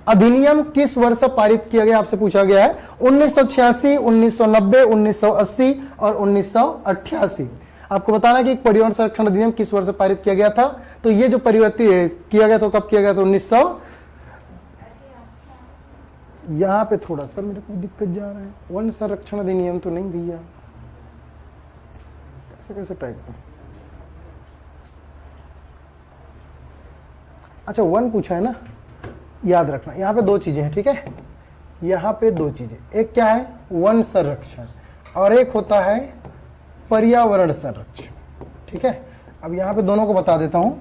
Speaker 1: अधिनियम किस वर्ष पारित किया गया, आपसे पूछा गया है। 1986, 1990, 1980 और 1988। आपको बताना कि पर्यावरण संरक्षण अधिनियम किस वर्ष पारित किया गया था। तो ये जो परिवर्तित किया गया तो कब किया गया? तो 1900, यहां पे थोड़ा सा मेरे को दिक्कत जा रहा है, वन संरक्षण अधिनियम तो नहीं भैया, कैसे टाइप करूं? अच्छा वन पूछा है ना, याद रखना यहाँ पे 2 चीजें हैं। ठीक है, यहाँ पे 2 चीजें, एक क्या है? वन संरक्षण और एक होता है पर्यावरण संरक्षण। ठीक है, अब यहाँ पे दोनों को बता देता हूं,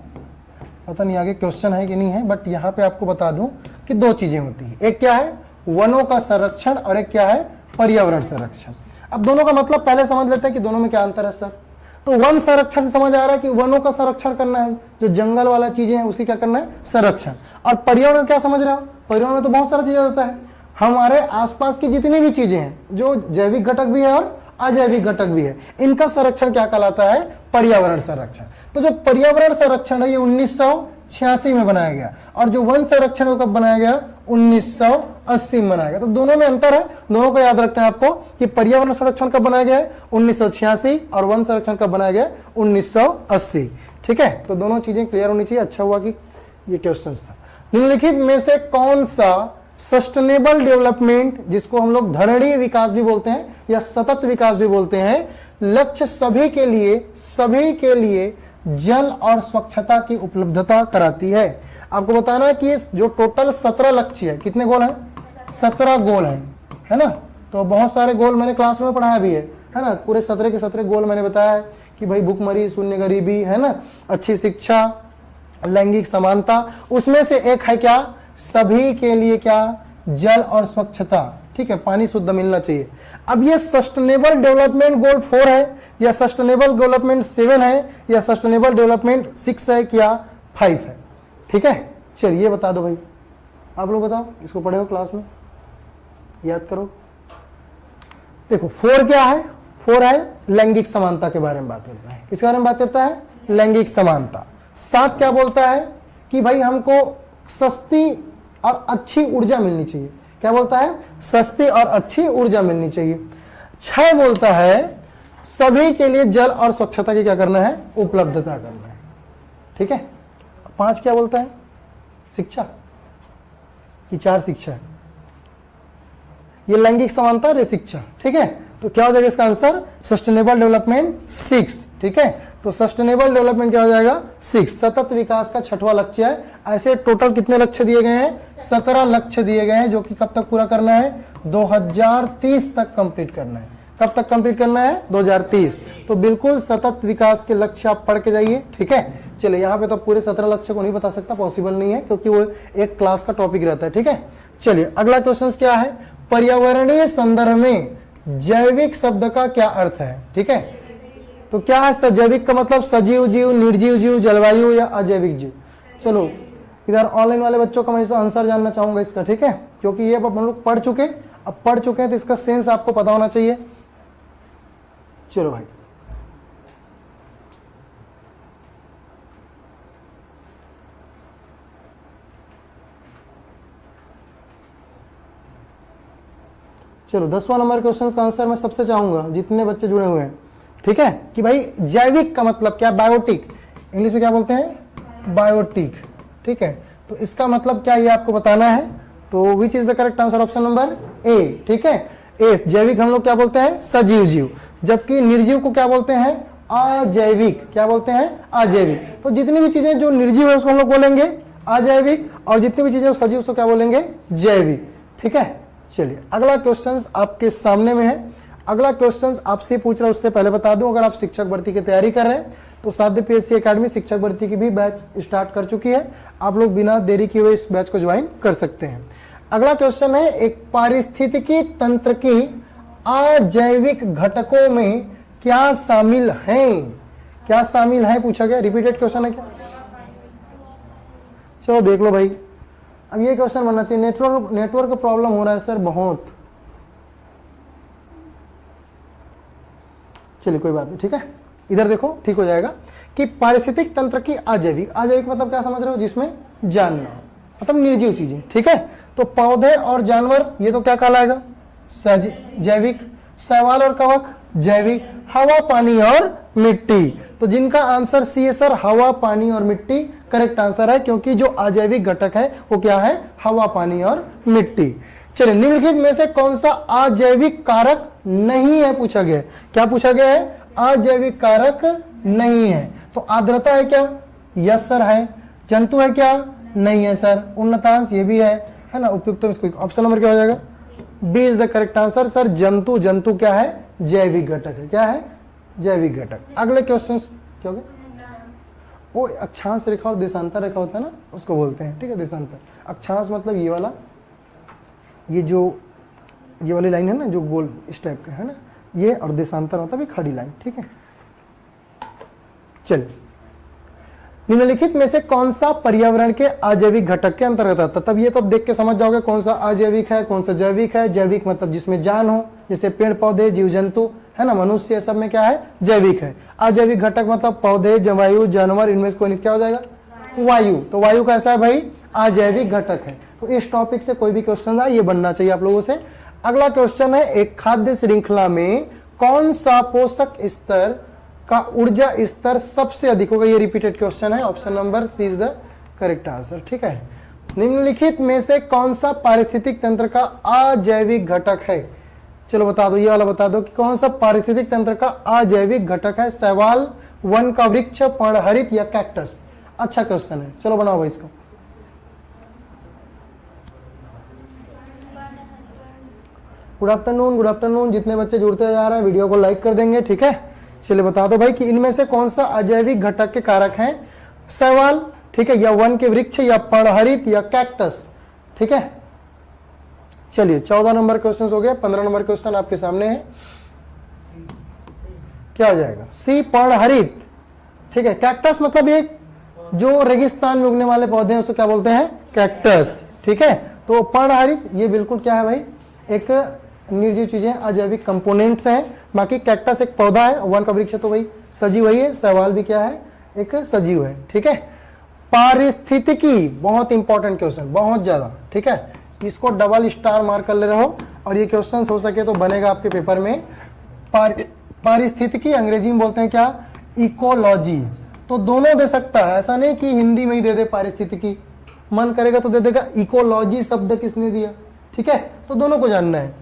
Speaker 1: पता नहीं आगे क्वेश्चन है कि नहीं है, बट यहाँ पे आपको बता दूं कि 2 चीजें होती है, एक क्या है? वनों का संरक्षण और एक क्या है? पर्यावरण संरक्षण। अब दोनों का मतलब पहले समझ लेते हैं कि दोनों में क्या अंतर है सर। तो वन संरक्षण से समझ आ रहा है कि वनों का संरक्षण करना है, जो जंगल वाला चीजें हैं उसी क्या करना है? संरक्षण। और पर्यावरण क्या समझ रहे हो? पर्यावरण में तो बहुत सारा चीजें होता है, हमारे आसपास की जितनी भी चीजें हैं, जो जैविक घटक भी है और अजैविक घटक भी है, इनका संरक्षण क्या कहलाता है? पर्यावरण संरक्षण। तो जो पर्यावरण संरक्षण है ये 1986 में बनाया गया और जो वन संरक्षण कब बनाया गया? 1980 में बनाया गया। तो दोनों में अंतर है, दोनों को याद रखना है आपको कि पर्यावरण संरक्षण कब बनाया गया है? 1986 और वन संरक्षण कब बनाया गया? 1980। ठीक है, तो दोनों चीजें क्लियर होनी चाहिए। अच्छा हुआ कि ये क्वेश्चन था। निम्नलिखित में से कौन सा सस्टेनेबल डेवलपमेंट, जिसको हम लोग धरणीय विकास भी बोलते हैं या सतत विकास भी बोलते हैं, लक्ष्य सभी के लिए जल और स्वच्छता की उपलब्धता कराती है? आपको बताना है कि जो टोटल 17 लक्ष्य है, कितने गोल हैं? 17 गोल हैं, है ना। तो बहुत सारे गोल मैंने क्लास में पढ़ाया भी है, है ना। पूरे 17 के 17 गोल मैंने बताया है कि भाई भूखमरी, शून्य गरीबी, है ना, अच्छी शिक्षा, लैंगिक समानता। उसमें से एक है क्या, सभी के लिए क्या, जल और स्वच्छता, ठीक है, पानी शुद्ध मिलना चाहिए। अब ये सस्टेनेबल डेवलपमेंट गोल 4 है या सस्टेनेबल डेवलपमेंट 7 है या सस्टेनेबल डेवलपमेंट 6 है क्या 5 है, ठीक है। चलिए बता दो भाई, आप लोग बताओ, इसको पढ़े हो क्लास में, याद करो। देखो 4 क्या है, 4 है लैंगिक समानता के बारे में बात करता है। किसके बारे में बात करता है, लैंगिक समानता। 7 क्या बोलता है कि भाई हमको सस्ती और अच्छी ऊर्जा मिलनी चाहिए। क्या बोलता है, सस्ती और अच्छी ऊर्जा मिलनी चाहिए। 6 बोलता है सभी के लिए जल और स्वच्छता की क्या करना है, उपलब्धता करना है, ठीक है। 5 क्या बोलता है, शिक्षा की 4 शिक्षा है, ये लैंगिक समानता और ये शिक्षा, ठीक है। तो क्या हो जाएगा इसका आंसर, सस्टेनेबल डेवलपमेंट 6, ठीक है। तो सस्टेनेबल डेवलपमेंट क्या हो जाएगा 6, सतत विकास का 6वां लक्ष्य है। ऐसे टोटल कितने लक्ष्य दिए गए हैं, 17 लक्ष्य दिए गए हैं, जो कि कब तक पूरा करना है, 2030 तक कंप्लीट करना है। कब तक कंप्लीट करना है, 2030। तो बिल्कुल सतत विकास के लक्ष्य आप पढ़ के जाइए, ठीक है। चलिए यहाँ पे तो पूरे 17 लक्ष्य को नहीं बता सकता, पॉसिबल नहीं है, क्योंकि वो एक क्लास का टॉपिक रहता है, ठीक है। चलिए अगला क्वेश्चन क्या है, पर्यावरणीय संदर्भ में जैविक शब्द का क्या अर्थ है, ठीक है। तो क्या है, जैविक का मतलब सजीव जीव, निर्जीव जीव, जलवायु या अजैविक जीव। चलो इधर ऑनलाइन वाले बच्चों का मैं इसका आंसर जानना चाहूंगा इसका, ठीक है, क्योंकि ये अब हम लोग पढ़ चुके हैं, तो इसका सेंस आपको पता होना चाहिए। चलो भाई, चलो 10वां नंबर क्वेश्चन का आंसर मैं सबसे चाहूंगा, जितने बच्चे जुड़े हुए हैं, ठीक है, कि भाई जैविक का मतलब क्या, बायोटिक, इंग्लिश में क्या बोलते हैं, बायोटिक, ठीक है। तो इसका मतलब क्या ये आपको बताना है। तो which is the correct answer, option number A, ठीक है। ए, जैविक हम लोग क्या बोलते हैं, सजीव जीव, जबकि निर्जीव को क्या बोलते हैं, अजैविक। क्या बोलते हैं, अजैविक। तो जितनी भी चीजें जो निर्जीव है उसको हम लोग बोलेंगे अजैविक, और जितनी भी चीजें सजीव उसको क्या बोलेंगे, जैविक, ठीक है। चलिए अगला क्वेश्चन आपके सामने में है। अगला क्वेश्चन आपसे पूछ रहा है, उससे पहले बता दूं, अगर आप शिक्षक भर्ती की तैयारी कर रहे हैं तो साध्य पीएससी एकेडमी शिक्षक भर्ती की भी बैच स्टार्ट कर चुकी है। आप लोग बिना देरी किए हुए इस बैच को ज्वाइन कर सकते हैं। अगला क्वेश्चन है, एक पारिस्थितिकी तंत्र की अजैविक घटकों में क्या शामिल है, क्या शामिल है पूछा गया, रिपीटेड क्वेश्चन है क्या। चलो देख लो भाई, अब ये क्वेश्चन बनना चाहिए, नेटवर्क प्रॉब्लम हो रहा है सर बहुत। चलिए कोई बात नहीं, ठीक है, इधर देखो ठीक हो जाएगा। कि पारिस्थितिक तंत्र की अजैविक, अजैविक मतलब क्या समझ रहे हो, जिसमें जानना, मतलब निर्जीव चीजें, ठीक है। तो पौधे और जानवर ये तो क्या कहलाएगा, जैविक। शैवाल और कवक जैविक। हवा, पानी और मिट्टी, तो जिनका आंसर सी है सर, हवा, पानी और मिट्टी करेक्ट आंसर है, क्योंकि जो अजैविक घटक है वो क्या है, हवा, पानी और मिट्टी। चलिए निम्नलिखित में से कौन सा अजैविक कारक नहीं है पूछा गया। क्या पूछा गया है, अजैविक कारक नहीं है। तो आर्द्रता है क्या, यस सर है। जंतु है क्या, नहीं है सर। उन्नतांश ये भी है ना। उपयुक्त ऑप्शन नंबर क्या हो जाएगा, B is the correct answer sir. जंतु, जंतु क्या है, जैविक घटक है। क्या है, जैविक घटक। अगले क्वेश्चन क्या हो गया, वो अक्षांश रेखा और देशांतर रेखा होता है ना, उसको बोलते हैं, ठीक है, देशांतर। अक्षांश मतलब ये वाला, ये वाली लाइन है ना जो गोल इस टाइप का है ना, ये, और देशांतर मतलब ये खड़ी लाइन, ठीक है। चलिए निम्नलिखित में से कौन सा पर्यावरण के अजैविक घटक के अंतर्गत आता है। तब ये तो देख के समझ जाओगे कौन सा अजैविक है, कौन सा जैविक है। जैविक मतलब जिसमें जान हो, जैसे पेड़ पौधे, जीव जंतु, है ना, मनुष्य, सब में क्या है, जैविक है। अजैविक घटक मतलब पौधे, जलवायु, जानवर, इनमें से कोई क्या हो जाएगा, वायु। तो वायु कैसा है भाई, अजैविक घटक है। तो इस टॉपिक से कोई भी क्वेश्चन आए ये बनना चाहिए आप लोगों से। अगला क्वेश्चन है, एक खाद्य श्रृंखला में कौन सा पोषक स्तर का ऊर्जा स्तर सबसे अधिक होगा। ये रिपीटेड क्वेश्चन है, option number C is the correct answer, ठीक है। निम्नलिखित में से कौन सा पारिस्थितिक तंत्र का अजैविक घटक है। चलो बता दो, ये वाला बता दो कि कौन सा पारिस्थितिक तंत्र का अजैविक घटक है। शैवाल, वन का वृक्ष, पर्णहरित या कैक्टस। अच्छा क्वेश्चन है, चलो बनाओ भाई इसको। Good afternoon. जितने बच्चे जुड़ते जा रहे हैं वीडियो को लाइक कर देंगे, ठीक है। चलिए बता दो भाई कि इनमें से कौन सा अजैविक घटक के कारक हैं? शैवाल, ठीक है, या वन के वृक्ष, या पर्णहरित, या कैक्टस, ठीक है। चलिए 14 नंबर क्वेश्चन हो गया। 15 नंबर क्वेश्चन आपके सामने है, क्या हो जाएगा? सी, पर्णहरित, ठीक है। कैक्टस मतलब ये जो रेगिस्तान में उगने वाले पौधे हैं उसको क्या बोलते हैं? कैक्टस, ठीक है। तो पर्णहरित ये बिल्कुल क्या है भाई? एक निर्जीव चीजें, अजैविक कंपोनेंट्स हैं। बाकी कैक्टस एक पौधा है, वन का वृक्ष तो वही सजीव वही है, सवाल भी क्या है? एक सजीव है, ठीक है। पारिस्थितिकी, बहुत इंपॉर्टेंट क्वेश्चन, बहुत ज्यादा, ठीक है। इसको डबल स्टार मार्क कर ले रहे हो, और ये क्वेश्चन हो सके तो बनेगा आपके पेपर में। पारिस्थितिकी अंग्रेजी में बोलते हैं क्या? इकोलॉजी। तो दोनों दे सकता है, ऐसा नहीं कि हिंदी में ही दे दे पारिस्थितिकी, मन करेगा तो दे देगा इकोलॉजी शब्द किसने दिया, ठीक है। तो दोनों को जानना है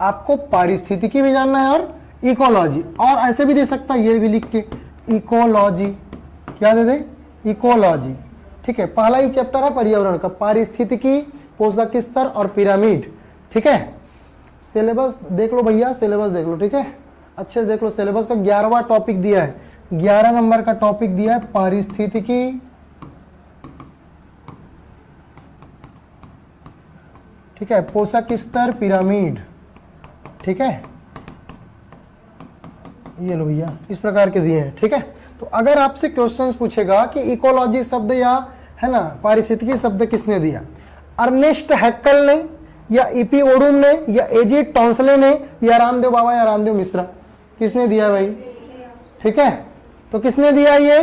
Speaker 1: आपको, पारिस्थितिकी भी जानना है और इकोलॉजी। और ऐसे भी दे सकता है, ये भी लिख के इकोलॉजी, क्या दे दे? इकोलॉजी, ठीक है। पहला ही चैप्टर है पर्यावरण का, पारिस्थितिकी, पोषक स्तर और पिरामिड, ठीक है। सिलेबस देख लो भैया, सिलेबस देख लो, ठीक है, अच्छे से देख लो। सिलेबस का 11वां टॉपिक दिया है, 11 नंबर का टॉपिक दिया है पारिस्थितिकी, ठीक है, पोषक स्तर, पिरामिड, ठीक है। ये लो भैया, इस प्रकार के दिए हैं, ठीक है। तो अगर आपसे क्वेश्चंस पूछेगा कि इकोलॉजी शब्द या है ना पारिस्थितिकी शब्द किसने दिया? अर्नेस्ट हैक्कल ने, या ईपी ओडुम ने, या एजी टॉन्सले ने, या रामदेव बाबा, या रामदेव मिश्रा? किसने दिया भाई? ठीक है, तो किसने दिया? ये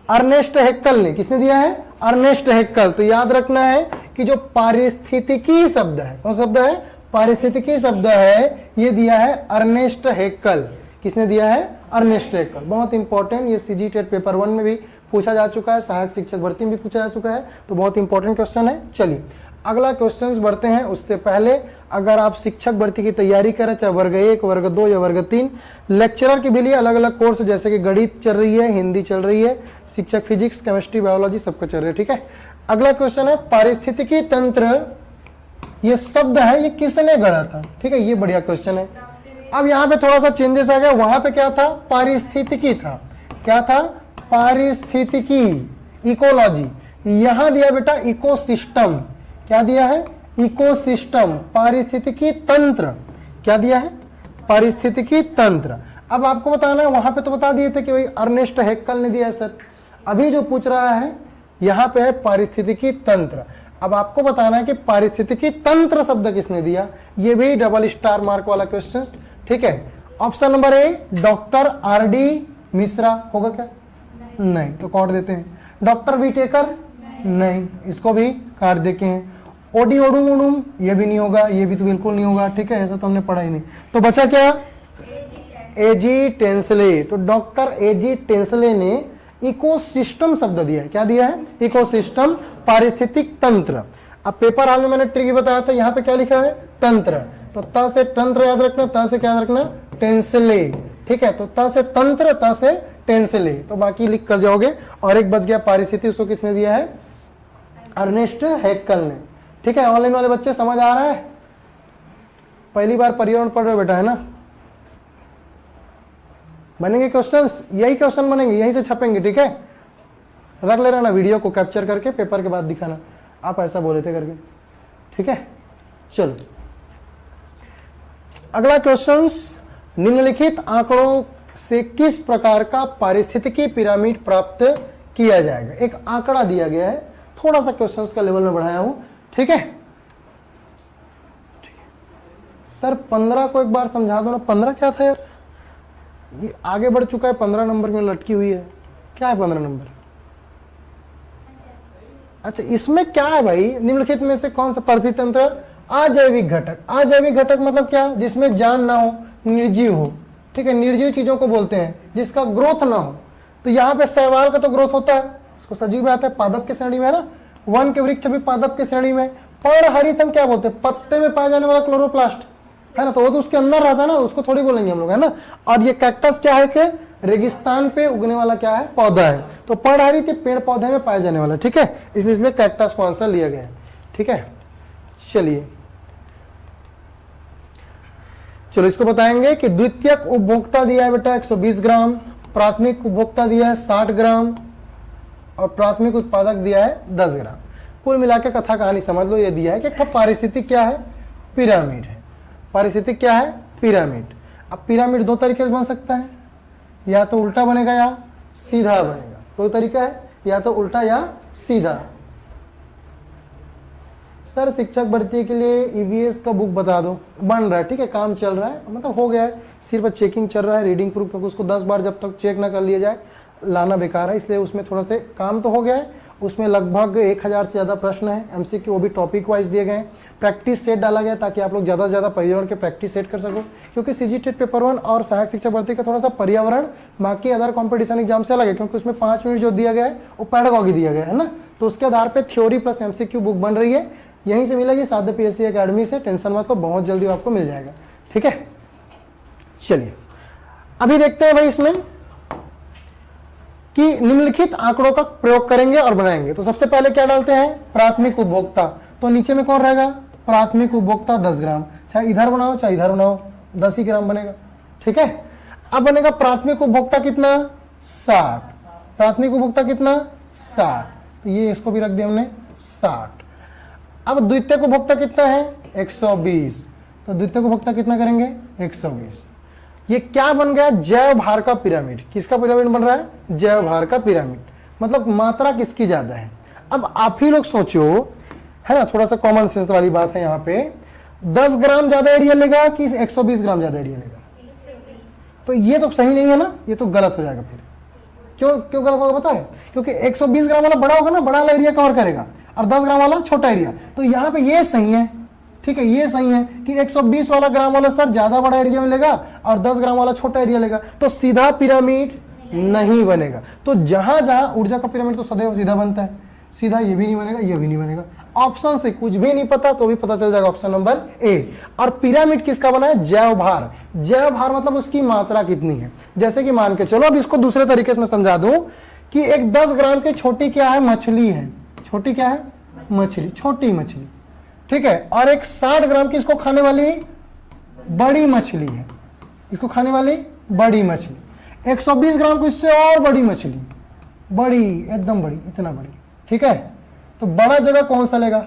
Speaker 1: अर्नेस्ट हैक्कल ने। किसने दिया है? अर्नेस्ट हैक्कल। तो याद रखना है कि जो पारिस्थितिकी शब्द है, कौन शब्द है? पारिस्थितिकी शब्द है, ये दिया है अर्नेस्ट हैक्कल। किसने दिया है? अर्नेस्ट हैक्कल। बहुत इंपॉर्टेंट, ये सीजी टेट पेपर 1 में भी पूछा जा चुका है, सहायक शिक्षक भर्ती में भी पूछा जा चुका है, तो बहुत इंपॉर्टेंट क्वेश्चन है। चलिए अगला क्वेश्चन बढ़ते हैं। उससे पहले अगर आप शिक्षक भर्ती की तैयारी करें, चाहे वर्ग 1, वर्ग 2 या वर्ग 3, लेक्चरर के भी लिए अलग अलग कोर्स, जैसे कि गणित चल रही है, हिंदी चल रही है, शिक्षक फिजिक्स, केमिस्ट्री, बायोलॉजी सबका चल रहा है, ठीक है। अगला क्वेश्चन है पारिस्थितिकी तंत्र, ये शब्द है ये किसने गढ़ा था? ठीक है, ये बढ़िया क्वेश्चन है। अब यहाँ पे थोड़ा सा चेंजेस आ गया, वहां पे क्या था? पारिस्थितिकी था। क्या था? पारिस्थितिकी, इकोलॉजी। यहां दिया बेटा इकोसिस्टम। क्या दिया है? इकोसिस्टम। पारिस्थितिकी तंत्र, क्या दिया है? पारिस्थितिकी तंत्र। अब आपको बताना है, वहां पे तो बता दिए थे कि भाई अर्नेस्ट हैक्कल ने दिया है सर। अभी जो पूछ रहा है यहां पे है पारिस्थितिकी तंत्र। अब आपको बताना है कि पारिस्थितिकी तंत्र शब्द किसने दिया, ये भी डबल स्टार मार्क वाला क्वेश्चन, ठीक है। Option number A doctor RD Mishra होगा क्या? नहीं, तो काट देते हैं। डॉक्टर विटेकर, नहीं, इसको भी काट देते हैं। ओडी ओडुम ओडुम, ये भी नहीं होगा, ये भी तो बिल्कुल नहीं होगा, ठीक है, ऐसा तो हमने पढ़ा ही नहीं। तो बचा क्या? एजी टेंसले। तो डॉक्टर एजी टेंसले ने इकोसिस्टम शब्द दिया है। क्या दिया है? इकोसिस्टम, पारिस्थितिक तंत्र। अब पेपर हाल में मैंने ट्रिक बताया था, यहाँ पे क्या लिखा है? तंत्र। तो त से तंत्र याद रखना, त से क्या याद रखना? टेंसले, ठीक है। तो त से तंत्र, त से टेंसले, तो बाकी लिख कर जाओगे। और एक बच गया पारिस्थितिक, उसको किसने दिया है? अर्नेस्ट हैक्कल ने, ठीक है। ऑनलाइन वाले बच्चे समझ आ रहा है? पहली बार पर्यावरण पढ़ रहे हो बेटा, है ना? बनेंगे क्वेश्चंस, यही क्वेश्चन बनेंगे, यहीं से छपेंगे, ठीक है। रख ले रहा ना वीडियो को कैप्चर करके, पेपर के बाद दिखाना आप ऐसा बोले थे करके, ठीक है। चलो अगला क्वेश्चंस, निम्नलिखित आंकड़ों से किस प्रकार का पारिस्थितिकी पिरामिड प्राप्त किया जाएगा? एक आंकड़ा दिया गया है, थोड़ा सा क्वेश्चंस का लेवल में बढ़ाया हूं, ठीक है। सर 15 को एक बार समझा दो ना, 15 क्या था यार? ये आगे बढ़ चुका है, 15 नंबर में लटकी हुई है। क्या है 15 नंबर? अच्छा, इसमें क्या है भाई? निम्नलिखित में से कौन सा पारिस्थितिक तंत्र? अजैविक घटक। अजैविक घटक मतलब क्या? जिसमें जान ना हो, निर्जीव हो, ठीक है। निर्जीव चीजों को बोलते हैं जिसका ग्रोथ ना हो। तो यहाँ पे शैवाल का तो ग्रोथ होता है, इसको सजीव में आता है, पादप की श्रेणी में है ना। वन के वृक्ष भी पादप की श्रेणी में। पर्णहरित हम क्या बोलते हैं? पत्ते में पाया जाने वाला क्लोरोप्लास्ट, है ना, तो वो तो उसके अंदर रहता है ना, उसको थोड़ी बोलेंगे हम लोग, है ना। और ये कैक्टस क्या है कि रेगिस्तान पे उगने वाला क्या है? पौधा है। तो पर्णहरित पेड़ पौधे में पाया जाने वाला, ठीक है, इसलिए कैक्टस को आंसर लिया गया है, ठीक है। चलिए चलो इसको बताएंगे कि द्वितीयक उपभोक्ता दिया है बेटा 120 ग्राम, प्राथमिक उपभोक्ता दिया है 60 ग्राम और प्राथमिक उत्पादक दिया है 10 ग्राम। कुल मिला के कथा कहानी समझ लो, ये दिया है कि एक पारिस्थितिक क्या है, पिरामिड है। पारिस्थितिक क्या है, पिरामिड। अब पिरामिड दो तरीके से बन सकता है, या तो उल्टा बनेगा या सीधा बनेगा। दो तरीका है, या तो उल्टा या सीधा। सर शिक्षक भर्ती के लिए ईवीएस का बुक बता दो। बन रहा है, ठीक है, काम चल रहा है, मतलब हो गया है, सिर्फ चेकिंग चल रहा है, रीडिंग प्रूफ, क्योंकि उसको 10 बार जब तक चेक ना कर लिया जाए लाना बेकार है, इसलिए उसमें थोड़ा से काम तो हो गया है। उसमें लगभग 1000 से ज़्यादा प्रश्न है, एमसीक्यू वो भी टॉपिक वाइज दिए गए हैं। प्रैक्टिस सेट डाला गया ताकि आप लोग ज़्यादा से ज़्यादा पर्यावरण के प्रैक्टिस सेट कर सको, क्योंकि सीजीटेट पेपर 1 और सहायक शिक्षक भर्ती का थोड़ा सा पर्यावरण बाकी अदर कॉम्पिटिशन एग्जाम से अलग है, क्योंकि उसमें 5 मिनट जो दिया गया है वो पैडागॉजी दिया गया है ना, तो उसके आधार पर थ्योरी प्लस एमसीक्यू बुक बन रही है, यहीं से मिलेगी साध्य पीएससी एकेडमी से, टेंशन मत लो, बहुत जल्दी आपको मिल जाएगा, ठीक है। चलिए अभी देखते हैं भाई इसमें कि निम्नलिखित आंकड़ों का प्रयोग करेंगे और बनाएंगे। तो सबसे पहले क्या डालते हैं, प्राथमिक उपभोक्ता, तो नीचे में कौन रहेगा, प्राथमिक उपभोक्ता 10 ग्राम, चाहे इधर बनाओ चाहे इधर बनाओ 10 ही ग्राम बनेगा, ठीक है। अब बनेगा प्राथमिक उपभोक्ता कितना, 60, प्राथमिक उपभोक्ता कितना 60, तो ये इसको भी रख दिया हमने 60। अब द्वितीयक उपभोक्ता कितना है 120, तो द्वितीयक उपभोक्ता कितना करेंगे 120। ये क्या बन गया, जैव भार का पिरामिड। किसका पिरामिड बन रहा है, जैव भार का पिरामिड, मतलब मात्रा किसकी ज्यादा है। अब आप ही लोग सोचो, है ना, थोड़ा सा कॉमन सेंस वाली बात है यहाँ पे, 10 ग्राम ज्यादा एरिया लेगा कि 120 ग्राम ज्यादा एरिया लेगा, तो ये तो सही नहीं है ना, ये तो गलत हो जाएगा। फिर क्यों गलत होगा पता है, क्योंकि 120 ग्राम वाला बड़ा होगा ना, बड़ा वाला एरिया कवर करेगा, और 10 ग्राम वाला छोटा एरिया, तो यहाँ पे ये सही है, ठीक है, ये सही है कि 120 वाला ग्राम वाला सर ज्यादा बड़ा एरिया में लेगा और 10 ग्राम वाला छोटा एरिया लेगा, तो सीधा पिरामिड नहीं बनेगा। तो जहां जहां ऊर्जा का पिरामिड तो सदैव सीधा बनता है, सीधा ये भी नहीं बनेगा, ये भी नहीं बनेगा। ऑप्शन से कुछ भी नहीं पता तो भी पता चल जाएगा ऑप्शन नंबर ए। और पिरामिड किसका बना है, जैव भार। जैव भार मतलब उसकी मात्रा कितनी है। जैसे कि मान के चलो, अब इसको दूसरे तरीके से मैं समझा दूं कि एक 10 ग्राम की छोटी क्या है, मछली है, छोटी क्या है, मछली, छोटी मछली, ठीक है, और एक 60 ग्राम की इसको खाने वाली बड़ी मछली है, इसको खाने वाली बड़ी मछली, 120 ग्राम की इससे और बड़ी मछली, बड़ी एकदम बड़ी, इतना बड़ी, ठीक है। तो बड़ा जगह कौन सा लेगा,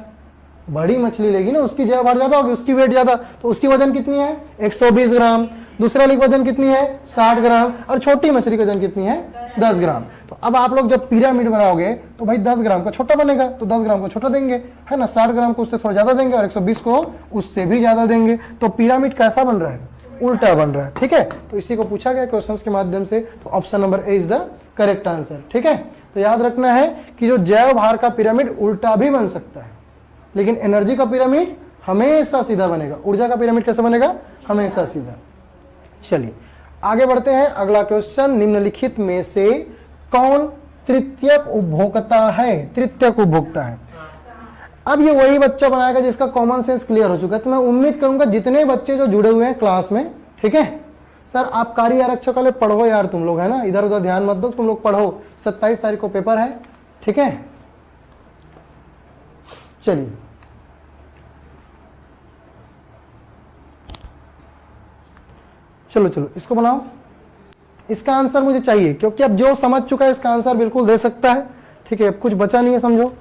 Speaker 1: बड़ी मछली लेगी ना, उसकी जैव भार ज्यादा होगी, उसकी वेट ज्यादा, तो उसकी वजन कितनी है 120 ग्राम, दूसरे वाली की वजन कितनी है 60 ग्राम, और छोटी मछली की वजन कितनी है 10 ग्राम। तो अब आप लोग जब पिरामिड बनाओगे तो भाई 10 ग्राम का छोटा बनेगा, तो 10 ग्राम को छोटा देंगे, है ना, 60 ग्राम को उससे थोड़ा ज्यादा देंगे और 120 को उससे भी ज्यादा देंगे। तो पिरामिड कैसा बन रहा है, उल्टा बन रहा है, ठीक है। तो इसी को पूछा गया क्वेश्चंस के माध्यम से, तो option number A is the correct answer, ठीक है। तो याद रखना है कि जो जैव भार का पिरामिड उल्टा भी बन सकता है, लेकिन एनर्जी का पिरामिड हमेशा सीधा बनेगा। ऊर्जा का पिरामिड कैसे बनेगा, हमेशा सीधा। चलिए आगे बढ़ते हैं, अगला क्वेश्चन, निम्नलिखित में से कौन तृतीयक उपभोक्ता है, तृतीयक उपभोक्ता है। अब ये वही बच्चा बनाएगा जिसका कॉमन सेंस क्लियर हो चुका है। तो मैं उम्मीद करूंगा जितने बच्चे जो जुड़े हुए हैं क्लास में, ठीक है, सर आप कार्य आरक्षक वाले पढ़ो यार, तुम लोग, है ना, इधर उधर ध्यान मत दो, तुम लोग पढ़ो, 27 तारीख को पेपर है, ठीक है। चलिए चलो चलो इसको बनाओ, इसका आंसर मुझे चाहिए, क्योंकि अब जो समझ चुका है इसका आंसर बिल्कुल दे सकता है, ठीक है, अब कुछ बचा नहीं है, समझो।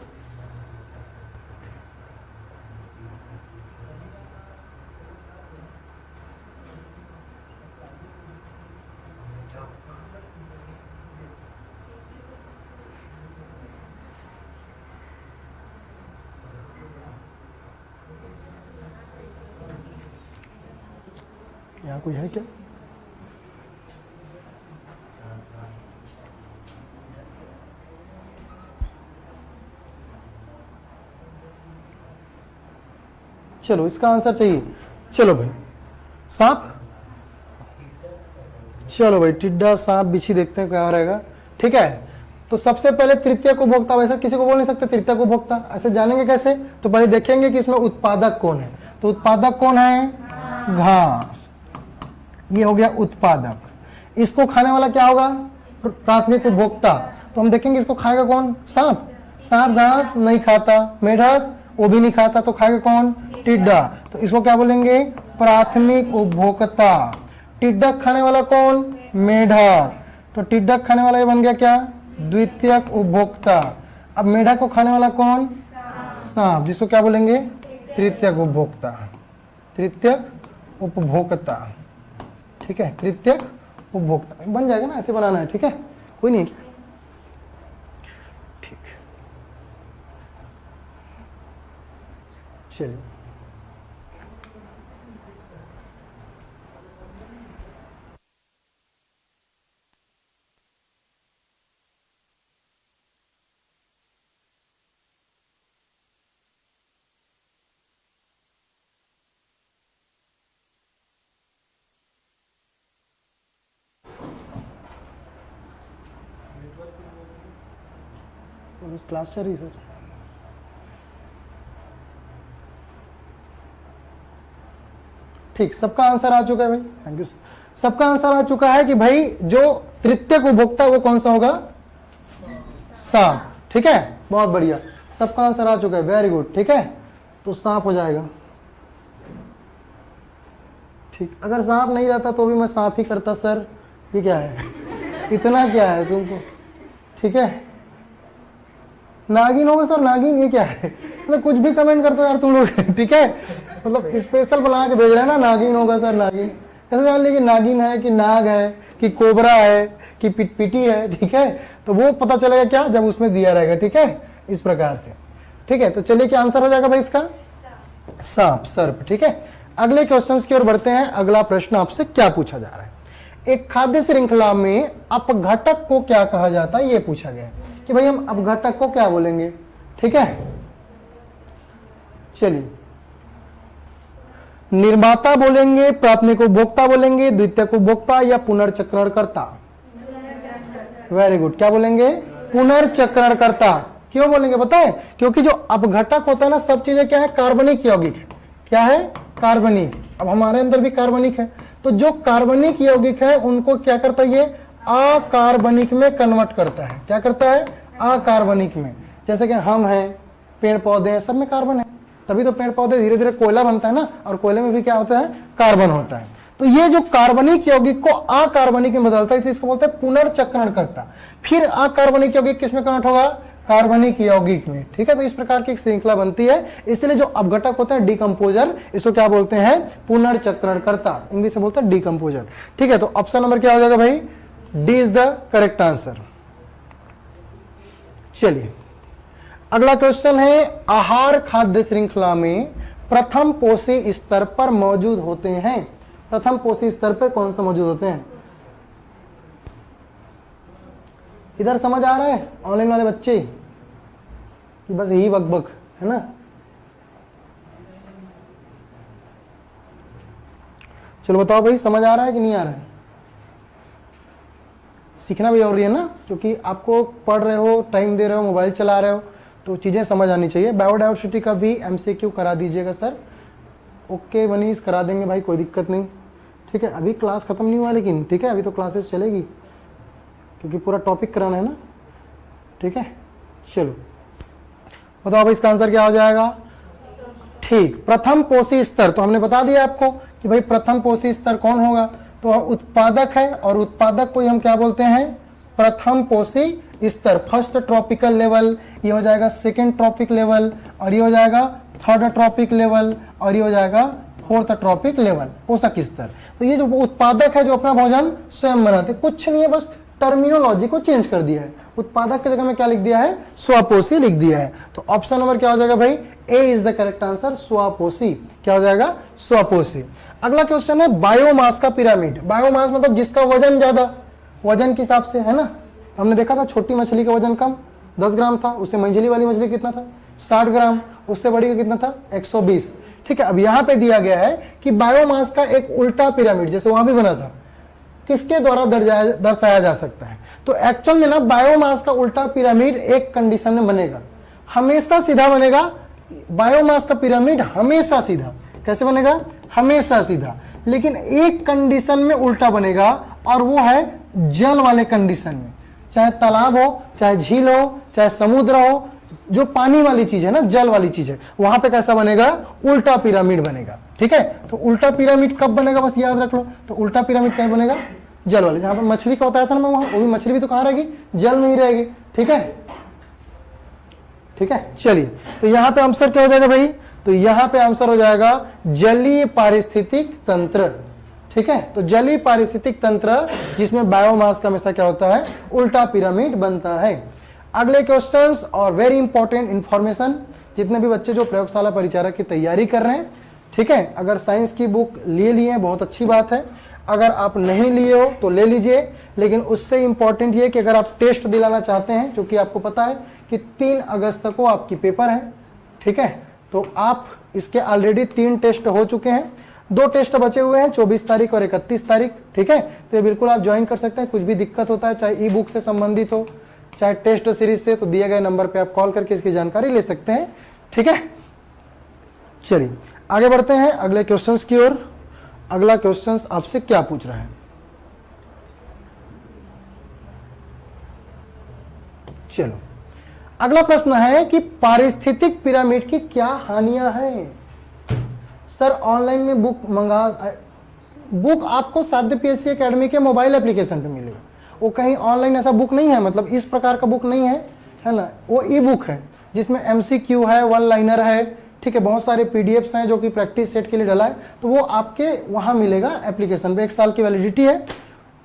Speaker 1: यहाँ कोई है क्या, चलो इसका आंसर चाहिए। चलो भाई सांप, चलो भाई टिड्डा सांप बिच्छी देखते हैं क्या रहेगा, ठीक है। तो सबसे पहले तृतीयक उपभोक्ता, वैसे किसी को बोल नहीं सकते तृतीयक उपभोक्ता, ऐसे जानेंगे कैसे, तो पहले देखेंगे कि इसमें उत्पादक कौन है। तो उत्पादक कौन है, घास, ये हो गया उत्पादक। इसको खाने वाला क्या होगा, प्राथमिक उपभोक्ता। तो हम देखेंगे इसको खाएगा कौन, सांप, सांप घास नहीं खाता, मेढक वो भी नहीं खाता, तो खाएगा कौन, टिड्डा। तो इसको क्या बोलेंगे, प्राथमिक उपभोक्ता। टिड्डक खाने वाला कौन? मेढक। तो टिड्डक खाने वाला ये बन गया क्या? द्वितीयक उपभोक्ता। अब मेढक को खाने वाला कौन? सांप, जिसको क्या बोलेंगे? तृतीयक उपभोक्ता। तृतीयक उपभोक्ता, ठीक है, तृतीयक उपभोक्ता बन जाएगा ना, ऐसे बनाना है, ठीक है, कोई नहीं, ठीक। चलिए क्लास चल रही सर। ठीक, सबका आंसर आ चुका है भाई, थैंक यू सर। सबका आंसर आ चुका है कि भाई जो तृतीयक उपभोक्ता वो कौन सा होगा? सांप, ठीक है, बहुत बढ़िया, सबका आंसर आ चुका है, वेरी गुड, ठीक है, तो सांप हो जाएगा। ठीक, अगर सांप नहीं रहता तो भी मैं सांप ही करता सर, ये क्या है? इतना क्या है तुमको, ठीक है। नागिन होगा सर, नागिन, ये क्या है? मतलब कुछ भी कमेंट करते हो यार तुम लोग, ठीक है, मतलब स्पेशल बना के भेज रहे हैं ना, नागिन होगा सर, नागिन कैसे जान ली कि नागिन है कि नाग है कि कोबरा है कि पिटपिटी है, ठीक है, तो वो पता चलेगा क्या? जब उसमें दिया रहेगा, ठीक है, इस प्रकार से, ठीक है। तो चलिए क्या आंसर हो जाएगा भाई इसका? सांप, सर्प, ठीक है। अगले क्वेश्चंस की ओर बढ़ते हैं। अगला प्रश्न आपसे क्या पूछा जा रहा है? एक खाद्य श्रृंखला में अपघटक को क्या कहा जाता है, ये पूछा गया है कि भाई हम अपघटक को क्या बोलेंगे, ठीक है। चलिए, निर्माता बोलेंगे, प्राथमिक उपभोक्ता बोलेंगे, द्वितीयक उपभोक्ता या पुनर्चक्रणकर्ता? वेरी गुड, क्या बोलेंगे? पुनर्चक्रणकर्ता। क्यों बोलेंगे पता है? क्योंकि जो अपघटक होता है ना, सब चीजें क्या है? कार्बनिक यौगिक है। क्या है? कार्बनिक। अब हमारे अंदर भी कार्बनिक है, तो जो कार्बनिक यौगिक है उनको क्या करता है? ये अकार्बनिक में कन्वर्ट करता है। क्या करता है? अकार्बनिक में। जैसे कि हम हैं, पेड़ पौधे हैं, सब में कार्बन है, तभी तो पेड़ पौधे धीरे धीरे कोयला बनता है ना, और कोयले में भी क्या होता है? कार्बन होता है। तो ये जो कार्बनिक यौगिक को अकार्बनिक में बदलता है, इसलिए इसको बोलते हैं पुनर्चक्रण करता। फिर अकार्बनिक यौगिक किसमें कन्वर्ट होगा? कार्बनिक यौगिक में, ठीक है। तो इस प्रकार की एक श्रृंखला बनती है, इसलिए जो अपघटक होता है डिकम्पोजर, इसको क्या बोलते हैं? पुनर्चक्रण करता, इंग्लिश में बोलते हैं डिकम्पोजर, ठीक है। तो ऑप्शन नंबर क्या हो जाएगा भाई? D is the correct answer. चलिए अगला क्वेश्चन है, आहार खाद्य श्रृंखला में प्रथम पोषी स्तर पर मौजूद होते हैं। प्रथम पोषी स्तर पर कौन सा मौजूद होते हैं? इधर समझ आ रहा है ऑनलाइन वाले बच्चे कि बस यही बकबक है ना? चलो बताओ भाई, समझ आ रहा है कि नहीं आ रहा है? सीखना भी जरूरी है ना, क्योंकि आपको पढ़ रहे हो, टाइम दे रहे हो, मोबाइल चला रहे हो, तो चीजें समझ आनी चाहिए। बायोडाइवर्सिटी का भी एमसीक्यू करा दीजिएगा सर। ओके वनीश, करा देंगे भाई, कोई दिक्कत नहीं, ठीक है। अभी क्लास खत्म नहीं हुआ लेकिन, ठीक है, अभी तो क्लासेस चलेगी, क्योंकि पूरा टॉपिक कराना है ना, ठीक है। चलो बताओ भाई, इसका आंसर क्या हो जाएगा? ठीक, प्रथम पोषी स्तर तो हमने बता दिया आपको कि भाई प्रथम पोषी स्तर कौन होगा, तो उत्पादक है, और उत्पादक को हम क्या बोलते हैं? प्रथम पोषी स्तर। फर्स्ट ट्रॉपिकल लेवल, ये हो जाएगा सेकेंड ट्रॉपिक लेवल, और ये हो जाएगा थर्ड ट्रॉपिक लेवल, और ये हो जाएगा फोर्थ ट्रॉपिक लेवल, पोषक स्तर। तो ये जो उत्पादक है, जो अपना भोजन स्वयं बनाते, कुछ नहीं है, बस टर्मिनोलॉजी को चेंज कर दिया है। उत्पादक की जगह में क्या लिख दिया है? स्वपोषी लिख दिया है। तो ऑप्शन नंबर क्या हो जाएगा भाई? ए इज द करेक्ट आंसर, स्वपोषी। क्या हो जाएगा? स्वपोषी। अगला क्वेश्चन है, बायोमास का पिरामिड। बायोमास मतलब जिसका वजन ज्यादा, वजन के हिसाब से, है ना। हमने देखा था छोटी मछली का वजन कम 10 ग्राम था, उससे मंझली वाली मछली कितना था? 60 ग्राम, उससे बड़ी का कितना था? 120, ठीक है। अब यहां पे दिया गया है कि बायोमास का एक उल्टा पिरामिड, जैसे वहां भी बना था, किसके द्वारा दर्शाया जा सकता है? तो एक्चुअल में ना बायोमास का उल्टा पिरामिड एक कंडीशन में बनेगा, हमेशा सीधा बनेगा। बायोमास का पिरामिड हमेशा सीधा, कैसे बनेगा? हमेशा सीधा, लेकिन एक कंडीशन में उल्टा बनेगा, और वो है जल वाले कंडीशन में। चाहे तालाब हो, चाहे झील हो, चाहे समुद्र हो, जो पानी वाली चीज है ना, जल वाली चीज है, वहां पे कैसा बनेगा, उल्टा पिरामिड बनेगा। ठीक है, तो उल्टा पिरामिड कब बनेगा बस याद रख लो। तो उल्टा पिरामिड क्या बनेगा, जल वाले। जहां पर मछली का बताया था ना मैं, वहां वो भी मछली भी तो कहां रहेगी, जल में ही रहेगी। ठीक है, ठीक है, चलिए तो यहां पे आंसर क्या हो जाएगा भाई, तो यहां पे आंसर हो जाएगा जलीय पारिस्थितिक तंत्र। ठीक है, तो जलीय पारिस्थितिक तंत्र जिसमें बायोमास का हमेशा क्या होता है, उल्टा पिरामिड बनता है। अगले क्वेश्चंस और वेरी इंपॉर्टेंट इंफॉर्मेशन, जितने भी बच्चे जो प्रयोगशाला परिचारक की तैयारी कर रहे हैं, ठीक है, अगर साइंस की बुक ले लिए हैं बहुत अच्छी बात है, अगर आप नहीं लिए हो तो ले लीजिए। लेकिन उससे इंपॉर्टेंट ये कि अगर आप टेस्ट दिलाना चाहते हैं, जो कि आपको पता है कि 3 अगस्त को आपकी पेपर है, ठीक है, तो आप इसके ऑलरेडी 3 टेस्ट हो चुके हैं, 2 टेस्ट बचे हुए हैं 24 तारीख और 31 तारीख। ठीक है, तो ये बिल्कुल आप ज्वाइन कर सकते हैं। कुछ भी दिक्कत होता है, चाहे ई बुक से संबंधित हो चाहे टेस्ट सीरीज से, तो दिए गए नंबर पे आप कॉल करके इसकी जानकारी ले सकते हैं। ठीक है, चलिए आगे बढ़ते हैं अगले क्वेश्चंस की ओर। अगला क्वेश्चंस आपसे क्या पूछ रहा है, चलो अगला प्रश्न है कि पारिस्थितिक पिरामिड की क्या हानियां हैं। सर ऑनलाइन में बुक आपको साध्य पीएससी एकेडमी के मोबाइल एप्लीकेशन पे मिलेगा, वो कहीं ऑनलाइन ऐसा बुक नहीं है, मतलब इस प्रकार का बुक नहीं है ना, वो ई बुक है जिसमें एमसीक्यू है, वन लाइनर है, ठीक है, बहुत सारे पीडीएफ्स हैं जो कि प्रैक्टिस सेट के लिए डला है, तो वो आपके वहां मिलेगा एप्लीकेशन पे। 1 साल की वैलिडिटी है।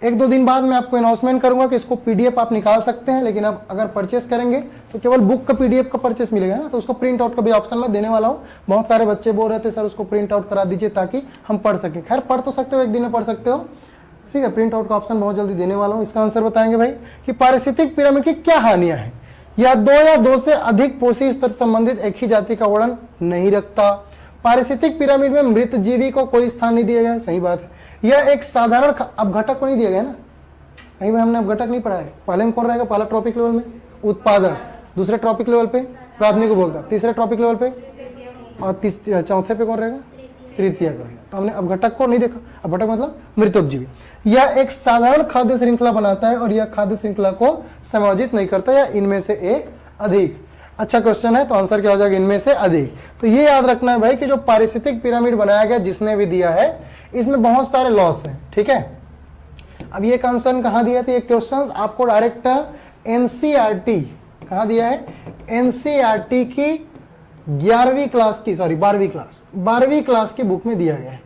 Speaker 1: 1-2 दिन बाद मैं आपको अनाउंसमेंट करूंगा कि इसको पीडीएफ आप निकाल सकते हैं, लेकिन आप अगर परचेस करेंगे तो केवल बुक का पीडीएफ का परचेस मिलेगा ना, तो उसको प्रिंट आउट का भी ऑप्शन मैं देने वाला हूँ। बहुत सारे बच्चे बोल रहे थे सर उसको प्रिंट आउट करा दीजिए ताकि हम पढ़ सकें। खैर पढ़ तो सकते हो, 1 दिन में पढ़ सकते हो, ठीक है, प्रिंट आउट का ऑप्शन बहुत जल्दी देने वाला हूँ। इसका आंसर बताएंगे भाई कि पारिस्थितिक पिरामिड की क्या हानियां हैं। या 2 से अधिक पोषी स्तर संबंधित एक ही जाति का वर्णन नहीं रखता। पारिस्थितिक पिरामिड में मृत जीवी को कोई स्थान नहीं दिया गया, सही बात है। यह एक साधारण अपघटक को नहीं दिया गया ना, कहीं में हमने अपघटक नहीं पढ़ा है। पहले में कौन रहेगा, पहला टॉपिक लेवल में उत्पादन, दूसरे टॉपिक लेवल पे प्राथमिक उपभोक्ता, तीसरे टॉपिक लेवल पे और चौथे पे कौन रहेगा, तृतीय का। तो हमने अपघटक को नहीं देखा। अपघटक मतलब मृतोपजीवी। यह एक साधारण खाद्य श्रृंखला बनाता है और यह खाद्य श्रृंखला को समायोजित नहीं करता, या इनमें से एक अधिक। अच्छा क्वेश्चन है, तो आंसर क्या हो जाएगा, इनमें से अधिक। तो ये याद रखना है भाई कि जो पारिस्थितिक पिरामिड बनाया गया जिसने भी दिया है, इसमें बहुत सारे लॉस हैं। ठीक है, अब ये कंसर्न कहां दिया था, ये क्वेश्चन आपको डायरेक्ट एनसीईआरटी कहां दिया है, एनसीईआरटी की 12वीं क्लास की बुक में दिया गया है।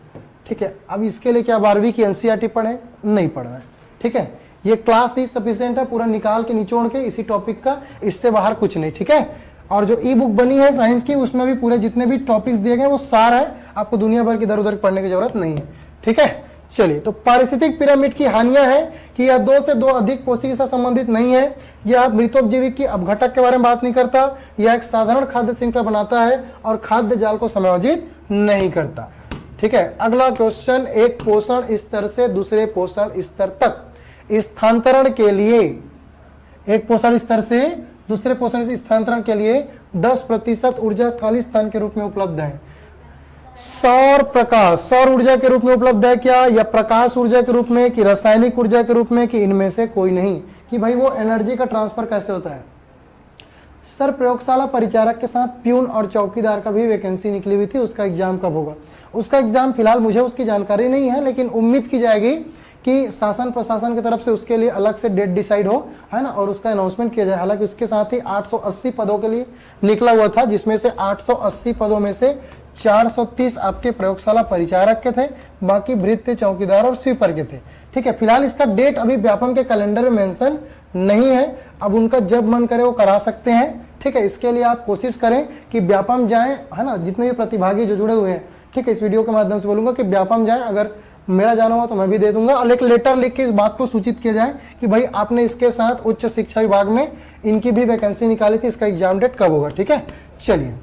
Speaker 1: ठीक है, अब इसके लिए क्या 12वीं की एनसीईआरटी पढ़े, नहीं पढ़ना है। ठीक है, ये क्लास ही सफिशिएंट है, पूरा निकाल के निचोड़ के इसी टॉपिक का, इससे बाहर कुछ नहीं। ठीक है, और जो ई बुक बनी है साइंस की, उसमें भी पूरे जितने भी टॉपिक्स दिए गए वो सार है, आपको दुनिया भर की इधर उधर पढ़ने की जरूरत नहीं है। ठीक है, चलिए, तो पारिस्थितिक पिरामिड की हानियां हैं कि यह 2 से 2 अधिक पोषी से संबंधित नहीं है, यह मृतोपजीवी की अपघटक के बारे में बात नहीं करता, यह एक साधारण खाद्य श्रृंखला बनाता है और खाद्य जाल को समायोजित नहीं करता। ठीक है, अगला क्वेश्चन, एक पोषण स्तर से दूसरे पोषण स्तर तक स्थानांतरण के लिए, एक पोषण स्तर से दूसरे पोषण स्थानांतरण के लिए 10% ऊर्जा खाली स्थान के रूप में उपलब्ध है। सौर ऊर्जा के रूप में उपलब्ध है क्या, या प्रकाश ऊर्जा के रूप में, कि रासायनिक ऊर्जा के रूप में, कि इनमें से कोई नहीं। कि भाई वो एनर्जी का ट्रांसफर कैसे होता है। सर प्रयोगशाला परिचारक के साथ प्यून और चौकीदार का भी वैकेंसी निकली हुई थी, उसका एग्जाम कब होगा, उसका एग्जाम फिलहाल मुझे उसकी जानकारी नहीं है, लेकिन उम्मीद की जाएगी कि शासन प्रशासन की तरफ से उसके लिए अलग से डेट डिसाइड हो, है ना, और उसका अनाउंसमेंट किया जाए। हालांकि उसके साथ ही 880 पदों के लिए निकला हुआ था, जिसमें से 880 पदों में से 430 आपके प्रयोगशाला परिचारक के थे, बाकी भृत्य, चौकीदार और स्वीपर के थे। ठीक है, फिलहाल इसका डेट अभी व्यापम के कैलेंडर में मेंशन नहीं है, अब उनका जब मन करे वो करा सकते हैं। ठीक है, इसके लिए आप कोशिश करें कि व्यापम जाएं, है ना, जितने भी प्रतिभागी जो जुड़े हुए हैं। ठीक है, इस वीडियो के माध्यम से बोलूंगा कि व्यापम जाए, अगर मेरा जाना हुआ तो मैं भी दे दूंगा, और एक लेटर लिख के इस बात को सूचित किया जाए कि भाई आपने इसके साथ उच्च शिक्षा विभाग में इनकी भी वैकेंसी निकाली थी, इसका एग्जाम डेट कब होगा। ठीक है, चलिए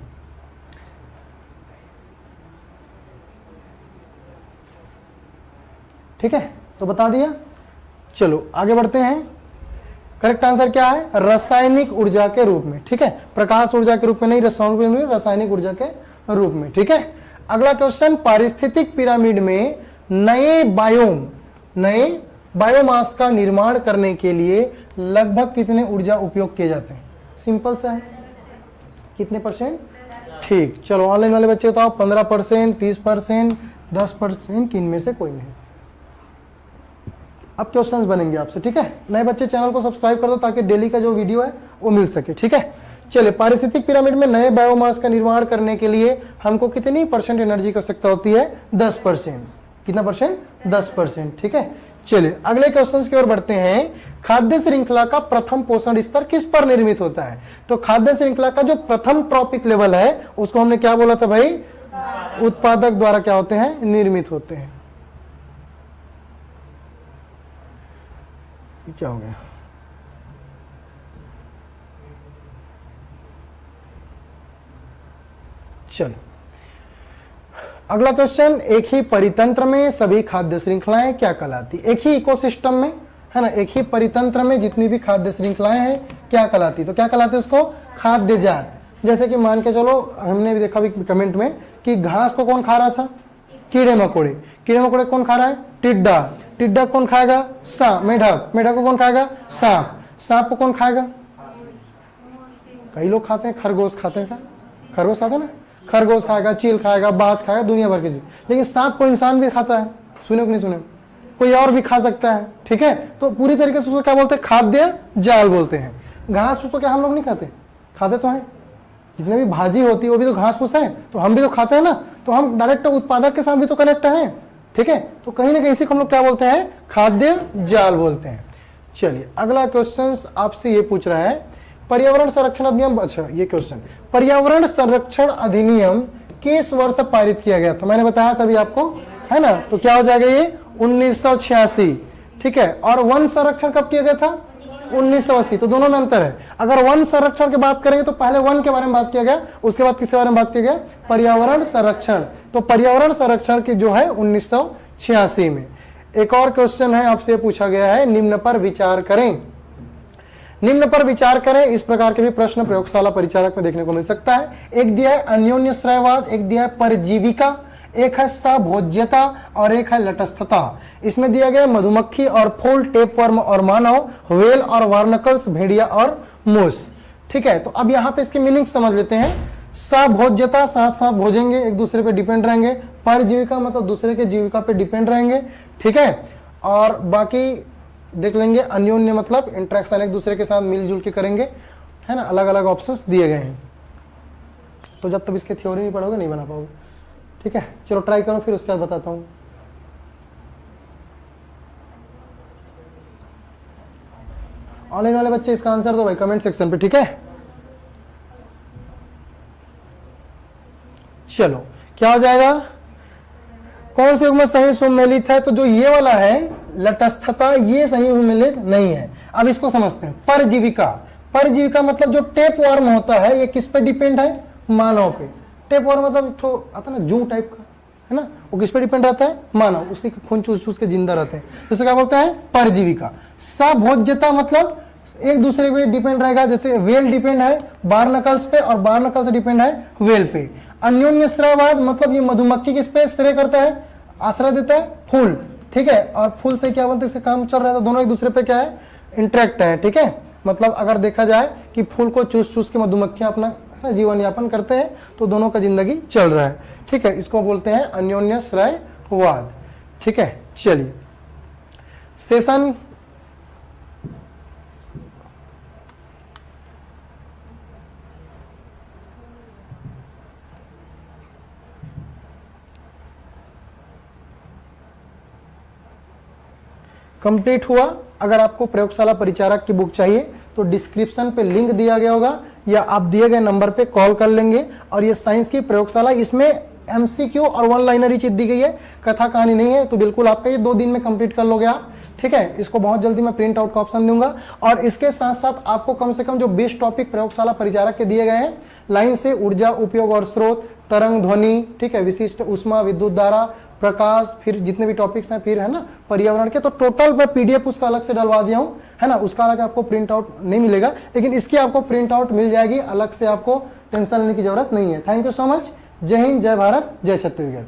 Speaker 1: ठीक है, तो बता दिया। चलो आगे बढ़ते हैं। करेक्ट आंसर क्या है, रासायनिक ऊर्जा के रूप में। ठीक है, प्रकाश ऊर्जा के रूप में नहीं, रासायनिक ऊर्जा के रूप में। ठीक है, अगला क्वेश्चन, पारिस्थितिक पिरामिड में नए बायोमास का निर्माण करने के लिए लगभग कितने ऊर्जा उपयोग किए जाते हैं। सिंपल सा है, कितने परसेंट? ठीक, चलो ऑनलाइन वाले बच्चे बताओ 15%, 30%, 10% कि इनमें से कोई नहीं। अब क्वेश्चंस बनेंगे आपसे, ठीक है। नए बच्चे चैनल को सब्सक्राइब कर दो ताकि डेली का जो वीडियो है वो मिल सके, ठीक है। चलिए, पारिस्थितिक पिरामिड में नए बायोमास का निर्माण करने के लिए हमको कितनी परसेंट एनर्जी की आवश्यकता होती है? 10%। कितना परसेंट? 10%, ठीक है। चलिए अगले क्वेश्चंस की ओर बढ़ते हैं। खाद्य श्रृंखला का प्रथम पोषण स्तर किस पर निर्मित होता है? तो खाद्य श्रृंखला का जो प्रथम ट्रॉपिक लेवल है उसको हमने क्या बोला था भाई? उत्पादक द्वारा क्या होते हैं? निर्मित होते हैं। क्या हो गया? चलो अगला क्वेश्चन, एक ही परितंत्र में सभी खाद्य श्रृंखलाएं क्या कहलाती? एक ही इकोसिस्टम में, है ना, एक ही परितंत्र में जितनी भी खाद्य श्रृंखलाएं हैं क्या कहलाती? तो क्या कहलाती है उसको? खाद्य जात। जैसे कि मान के चलो, हमने भी देखा भी कमेंट में कि घास को कौन खा रहा था? कीड़े मकोड़े। कीड़े मकोड़े कौन खा रहा है? टिड्डा। टिड्डा कौन खाएगा? सांप। मेढक। मेढक को कौन खाएगा? सांप। सांप को कौन खाएगा? कई लोग खाते हैं, खरगोश खाते हैं। खरगोश खाता है ना, खरगोश खाएगा, चील खाएगा, बाज खाएगा, दुनिया भर की चीज। लेकिन सांप को इंसान भी खाता है, सुने कि नहीं सुने? कोई और भी खा सकता है, ठीक है। तो पूरी तरीके से उसको क्या बोलते हैं? खाद्य जाल बोलते हैं। घास फूस को क्या हम लोग नहीं खाते? खाते तो हैं, जितने भी भाजी होती है वो भी तो घास फूस है, तो हम भी तो खाते हैं ना। तो हम डायरेक्ट उत्पादक के साथ भी तो कनेक्ट हैं, ठीक है। तो कहीं ना कहीं इसी को हम लोग क्या बोलते हैं? खाद्य जाल बोलते हैं। चलिए अगला क्वेश्चन आपसे ये पूछ रहा है, पर्यावरण संरक्षण अधिनियम, अच्छा ये क्वेश्चन, पर्यावरण संरक्षण अधिनियम किस वर्ष पारित किया गया था? मैंने बताया था अभी आपको, है ना। तो क्या हो जाएगा ये? 1986, ठीक है। और वन संरक्षण कब किया गया था? 1980। तो दोनों में अंतर है। अगर वन संरक्षण की बात करेंगे तो पहले वन के बारे में बात किया गया, उसके बाद किसके बारे में बात किया गया? पर्यावरण संरक्षण। तो पर्यावरण संरक्षण की जो है 1986 में। एक और क्वेश्चन है आपसे पूछा गया है, निम्न पर विचार करें। निम्न पर विचार करें, इस प्रकार के भी प्रश्न प्रयोगशाला परिचारक में देखने को मिल सकता है। एक दिया है अन्योन्याश्रयवाद, एक दिया है परजीविका, एक है सभोज्यता और एक है लटस्थता। इसमें दिया गया मधुमक्खी और फूल, टेपवर्म और मानव, व्हेल और बार्नकल्स, भेड़िया और मूस, ठीक है। तो अब यहाँ पे इसकी मीनिंग समझ लेते हैं। सभोज्यता, साथ साथ भोजेंगे, एक दूसरे पे डिपेंड रहेंगे। परजीविका मतलब दूसरे के जीविका पे डिपेंड रहेंगे, ठीक है। और बाकी देख लेंगे, अन्योन्य मतलब इंटरेक्शन, एक दूसरे के साथ मिलजुल के करेंगे, है ना। अलग अलग ऑप्शंस दिए गए हैं। तो जब तक इसके थ्योरी नहीं पढ़ोगे नहीं बना पाओगे, ठीक है। चलो ट्राई करो, फिर उसके बाद बताता हूं। ऑनलाइन वाले बच्चे इसका आंसर दो भाई कमेंट सेक्शन पे, ठीक है। चलो क्या हो जाएगा? कौन से युग में सही सुमेलित है? तो जो ये वाला है लटस्थता, ये सही सुमेलित नहीं है। अब इसको समझते हैं। परजीविका, परजीविका मतलब जो टेपवर्म होता है ये किस पे डिपेंड है? मानव पे। टेपवर्म मतलब तो आता है ना जू टाइप का, है ना, वो किस पे डिपेंड रहता है? मानव। उसी के खून चूस चूस के जिंदा रहते हैं, तो क्या बोलते हैं? परजीविका। सभोज्यता मतलब एक दूसरे पे डिपेंड रहेगा, जैसे वेल डिपेंड है बार्नकल्स पे और बार्नकल्स डिपेंड है वेल पे। अन्योन्याश्रयवाद मतलब ये मधुमक्खी किस पे श्रेय करता है? आश्रय देता है? फूल, ठीक है। और फूल से क्या बनता है? इससे काम चल रहा है, तो दोनों एक दूसरे पे क्या है? इंटरेक्ट है, ठीक है। मतलब अगर देखा जाए कि फूल को चूस चूस के मधुमक्खियां अपना जीवन यापन करते हैं, तो दोनों का जिंदगी चल रहा है, ठीक है। इसको बोलते हैं अन्योन्याश्रयवाद, ठीक है। चलिए सेशन कंप्लीट हुआ। अगर आपको प्रयोगशाला परिचारक की बुक चाहिए तो डिस्क्रिप्शन पे लिंक दिया गया होगा, या आप दिए गए नंबर पे कॉल कर लेंगे। और ये साइंस की प्रयोगशाला, इसमें एमसीक्यू और वन लाइनर ही चीज दी गई है, कथा कहानी नहीं है। तो बिल्कुल आपका ये 2 दिन में कंप्लीट कर लोगे आप, ठीक है। इसको बहुत जल्दी मैं प्रिंट आउट का ऑप्शन दूंगा। और इसके साथ साथ आपको कम से कम जो 20 टॉपिक प्रयोगशाला परिचारक के दिए गए हैं, लाइन से ऊर्जा उपयोग और स्रोत, तरंग ध्वनि, ठीक है, विशिष्ट उष्मा, विद्युत धारा, प्रकाश, फिर जितने भी टॉपिक्स हैं, फिर है ना पर्यावरण के, तो टोटल मैं पीडीएफ उसका अलग से डलवा दिया हूं, है ना। उसका अलग आपको प्रिंट आउट नहीं मिलेगा, लेकिन इसकी आपको प्रिंट आउट मिल जाएगी, अलग से आपको टेंशन लेने की जरूरत नहीं है। Thank you so much. जय हिंद, जय भारत, जय छत्तीसगढ़।